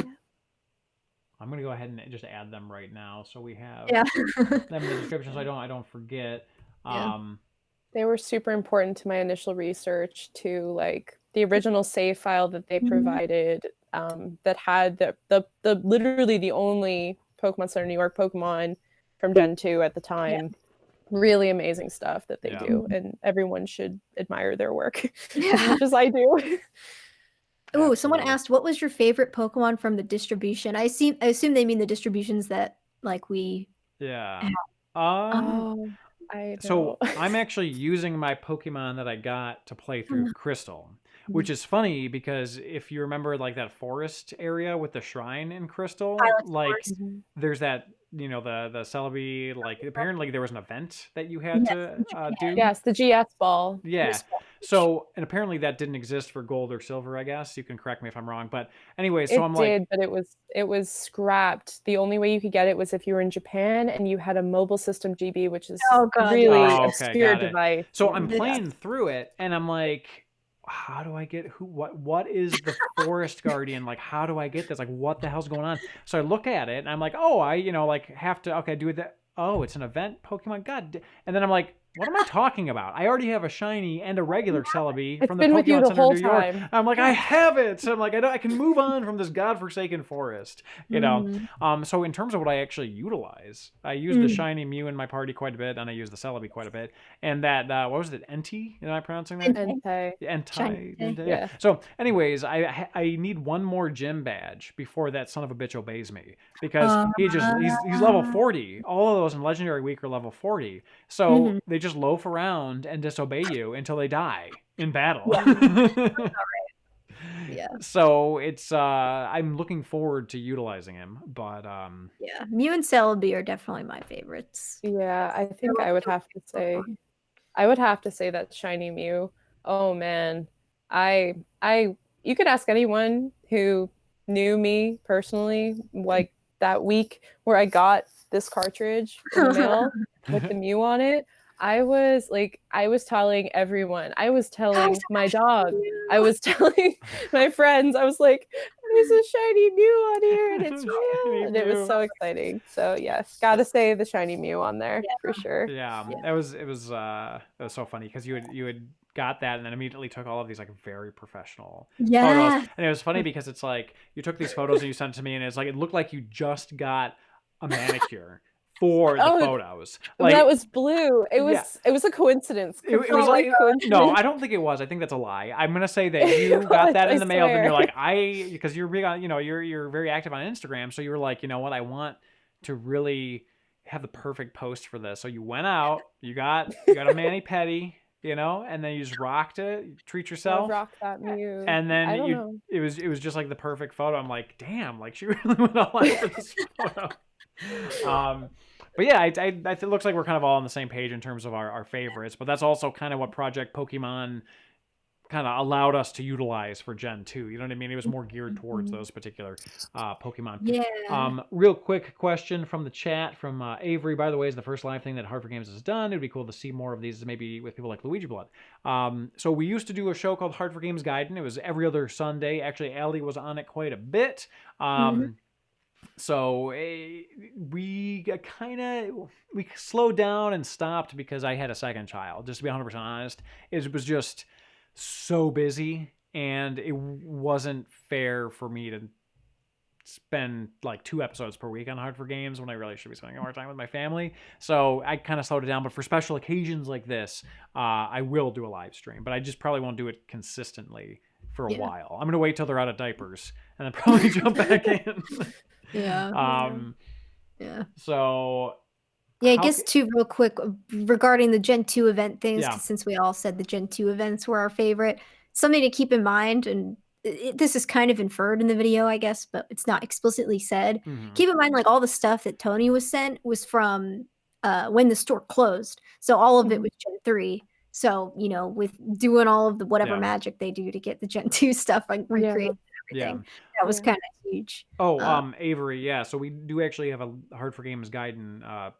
I'm gonna go ahead and just add them right now, so we have them in the description, so I don't forget. They were super important to my initial research too. Like, the original save file that they provided that had the literally the only Pokemon Center New York Pokemon from Gen 2 at the time. Yeah. Really amazing stuff that they do, and everyone should admire their work as much as I do. Oh, someone asked, what was your favorite Pokemon from the distribution? I assume they mean the distributions that like we. Yeah. So I'm actually using my Pokemon that I got to play through Crystal, which is funny because if you remember like that forest area with the shrine in Crystal, like there's that, you know, the Celebi, like apparently there was an event that you had to do. Yes, the GS ball. Yeah. So, and apparently that didn't exist for gold or silver, I guess. You can correct me if I'm wrong. But anyway, so I'm like... but it was scrapped. The only way you could get it was if you were in Japan and you had a mobile system GB, which is really a obscure device. So I'm playing through it and I'm like, how do I get what is the forest guardian? Like, how do I get this? Like, what the hell's going on? So I look at it and I'm like, oh, I, you know, like have to, okay, do that. Oh, it's an event Pokemon. God. And then I'm like, what am I talking about? I already have a shiny and a regular Celebi from the Pokemon Center New York. I'm like, I have it. So I'm like, I can move on from this godforsaken forest, you know? So in terms of what I actually utilize, I use the shiny Mew in my party quite a bit, and I use the Celebi quite a bit. And that, what was it? Entei? Am I pronouncing that? Entei. Yeah. So anyways, I need one more gym badge before that son of a bitch obeys me, because he's level 40. All of those in Legendary Week are level 40. So they just loaf around and disobey you until they die in battle. So it's I'm looking forward to utilizing him, but Mew and Celebi are definitely my favorites. Yeah, I think I would have to say that shiny Mew. Oh man, you could ask anyone who knew me personally, like that week where I got this cartridge in the mail with the Mew on it. I was telling everyone. I was telling my dog. I was telling my friends. I was like, there's a shiny Mew on here and it's real. And it was so exciting. So yes, gotta say the shiny Mew on there for sure. Yeah. It was so funny because you had got that and then immediately took all of these like very professional photos. And it was funny because it's like you took these photos and you sent it to me and it's like it looked like you just got a manicure for the photos. Like, that was blue. It was a coincidence. It was like coincidence. No, I don't think it was. I think that's a lie. I'm gonna say that you got that in the mail, and you're like, because you're big on, you know, you're very active on Instagram, so you were like, you know what, I want to really have the perfect post for this. So you went out, you got a mani-pedi, you know, and then you just rocked it, you treat yourself. Rock that Mew. And then it was just like the perfect photo. I'm like, damn, like she really went all out for this photo. But yeah, it looks like we're kind of all on the same page in terms of our favorites, but that's also kind of what Project Pokemon kind of allowed us to utilize for Gen 2. You know what I mean? It was more geared towards those particular Pokemon. Yeah. Real quick question from the chat from Avery. By the way, is the first live thing that Hard for Games has done. It'd be cool to see more of these, maybe with people like Luigi Blood. So we used to do a show called Hard for Games Gaiden. It was every other Sunday. Actually, Ali was on it quite a bit. So we slowed down and stopped because I had a second child. Just to be 100% honest, it was just so busy, and it wasn't fair for me to spend like 2 episodes per week on Hard for Games when I really should be spending more time with my family. So I kind of slowed it down. But for special occasions like this, I will do a live stream, but I just probably won't do it consistently for a while. I'm gonna wait till they're out of diapers and then probably jump back in. So I guess too, real quick regarding the Gen 2 event things, since we all said the Gen 2 events were our favorite, something to keep in mind, and this is kind of inferred in the video, I guess, but it's not explicitly said. Keep in mind, like, all the stuff that Tony was sent was from when the store closed, so all of it was Gen 3. So, you know, with doing all of the whatever magic they do to get the Gen 2 stuff like recreated and everything, that was kind of huge. Avery, so we do actually have a Hard for Games Gaiden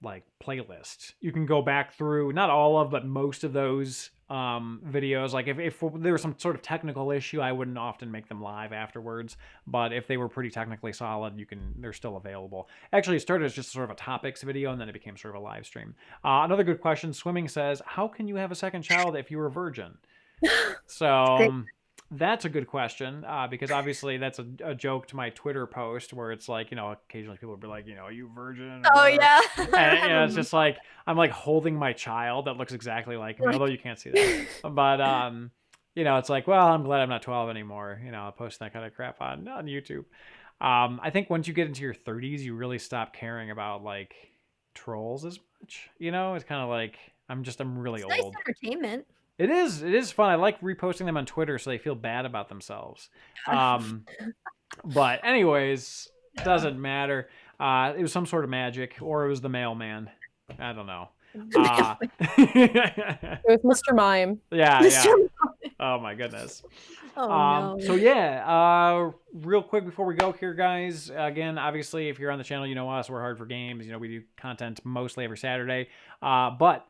like playlist. You can go back through, not all of, but most of those videos. Like if there was some sort of technical issue, I wouldn't often make them live afterwards, but if they were pretty technically solid, they're still available. Actually, it started as just sort of a topics video, and then it became sort of a live stream. Another good question, Swimming says, how can you have a second child if you were a virgin? So That's a good question, because obviously that's a joke to my Twitter post where it's like, occasionally people will be like, are you virgin? Or whatever. Yeah. And it's just like, I'm like holding my child that looks exactly like me, although you can't see that. But, it's like, well, I'm glad I'm not 12 anymore. Posting that kind of crap on YouTube. I think once you get into your 30s, you really stop caring about like trolls as much. It's kind of like, I'm really It's old. nice entertainment. It is fun. I like reposting them on Twitter so they feel bad about themselves. But anyways, doesn't matter. It was some sort of magic, or it was the mailman. I don't know. It was Mr. Mime. Yeah, yeah. Oh my goodness. Oh no. So yeah, real quick before we go here, guys. Again, obviously, if you're on the channel, you know us. We're Hard for Games. We do content mostly every Saturday. But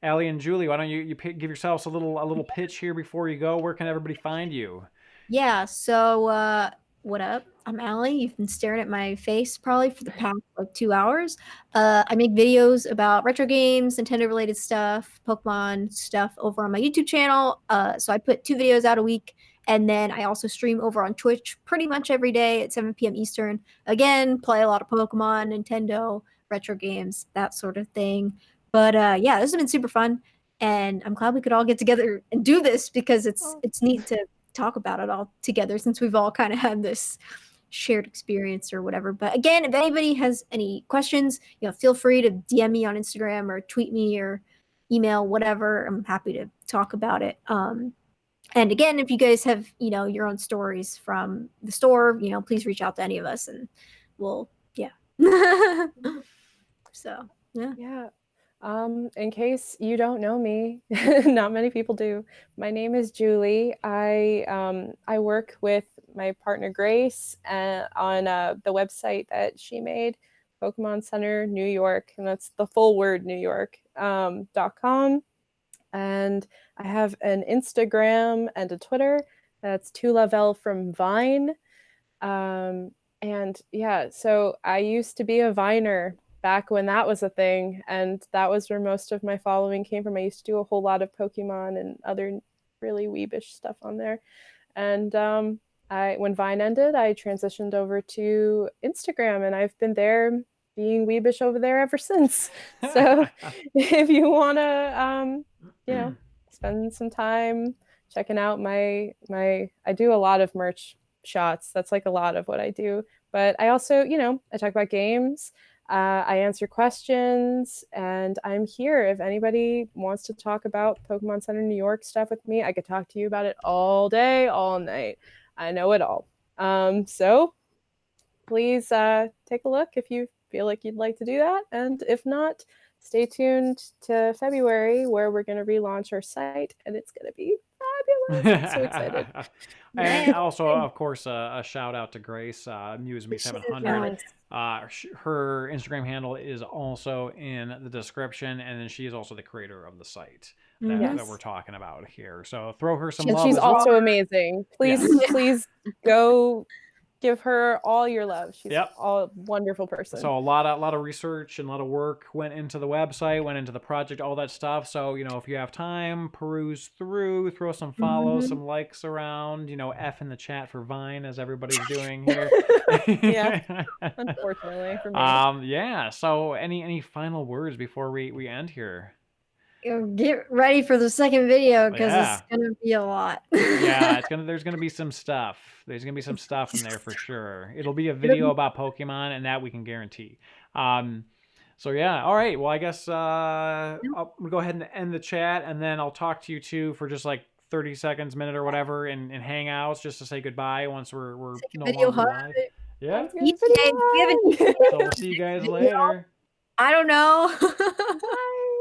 Allie and Julie, why don't you give yourselves a little pitch here before you go? Where can everybody find you? Yeah, so what up? I'm Allie. You've been staring at my face probably for the past like 2 hours. I make videos about retro games, Nintendo related stuff, Pokemon stuff over on my YouTube channel. So I put 2 videos out a week, and then I also stream over on Twitch pretty much every day at 7 p.m. Eastern. Again, play a lot of Pokemon, Nintendo, retro games, that sort of thing. But yeah, this has been super fun, and I'm glad we could all get together and do this because it's neat to talk about it all together since we've all kind of had this shared experience or whatever. But again, if anybody has any questions, feel free to DM me on Instagram or tweet me or email, whatever. I'm happy to talk about it. And again, if you guys have, your own stories from the store, please reach out to any of us and we'll, yeah. So, yeah. Yeah. In case you don't know me, not many people do. My name is Julie. I work with my partner Grace on the website that she made, Pokemon Center New York, and that's the full word New York .com. And I have an Instagram and a Twitter. That's 2Lavelle from Vine. And yeah, so I used to be a Viner back when that was a thing, and that was where most of my following came from. I used to do a whole lot of Pokemon and other really weebish stuff on there. And when Vine ended, I transitioned over to Instagram, and I've been there being weebish over there ever since. So if you want to, spend some time checking out I do a lot of merch shots. That's like a lot of what I do. But I also, I talk about games. I answer questions, and I'm here. If anybody wants to talk about Pokemon Center New York stuff with me, I could talk to you about it all day, all night. I know it all. So please take a look if you feel like you'd like to do that. And if not, stay tuned to February where we're going to relaunch our site, and it's going to be fabulous. I'm so excited. And also, of course, a shout out to Grace, MuseMe700. Her Instagram handle is also in the description, and then she is also the creator of the site that we're talking about here. So throw her some love. She's also amazing. Please go give her all your love. She's a wonderful person. So a lot of research and a lot of work went into the website, went into the project, all that stuff. So, if you have time, peruse through, throw some follows, some likes around, F in the chat for Vine, as everybody's doing here. Yeah, unfortunately for me. Yeah. So any final words before we end here? Get ready for the second video because it's gonna be a lot. Yeah, there's gonna be some stuff. There's gonna be some stuff in there for sure. It'll be a video about Pokemon, and that we can guarantee. So yeah, all right. Well, I guess I'll go ahead and end the chat, and then I'll talk to you two for just like 30 seconds, minute or whatever, in Hangouts, just to say goodbye once we're no longer live. Yeah. So we'll see you guys later. I don't know. Bye.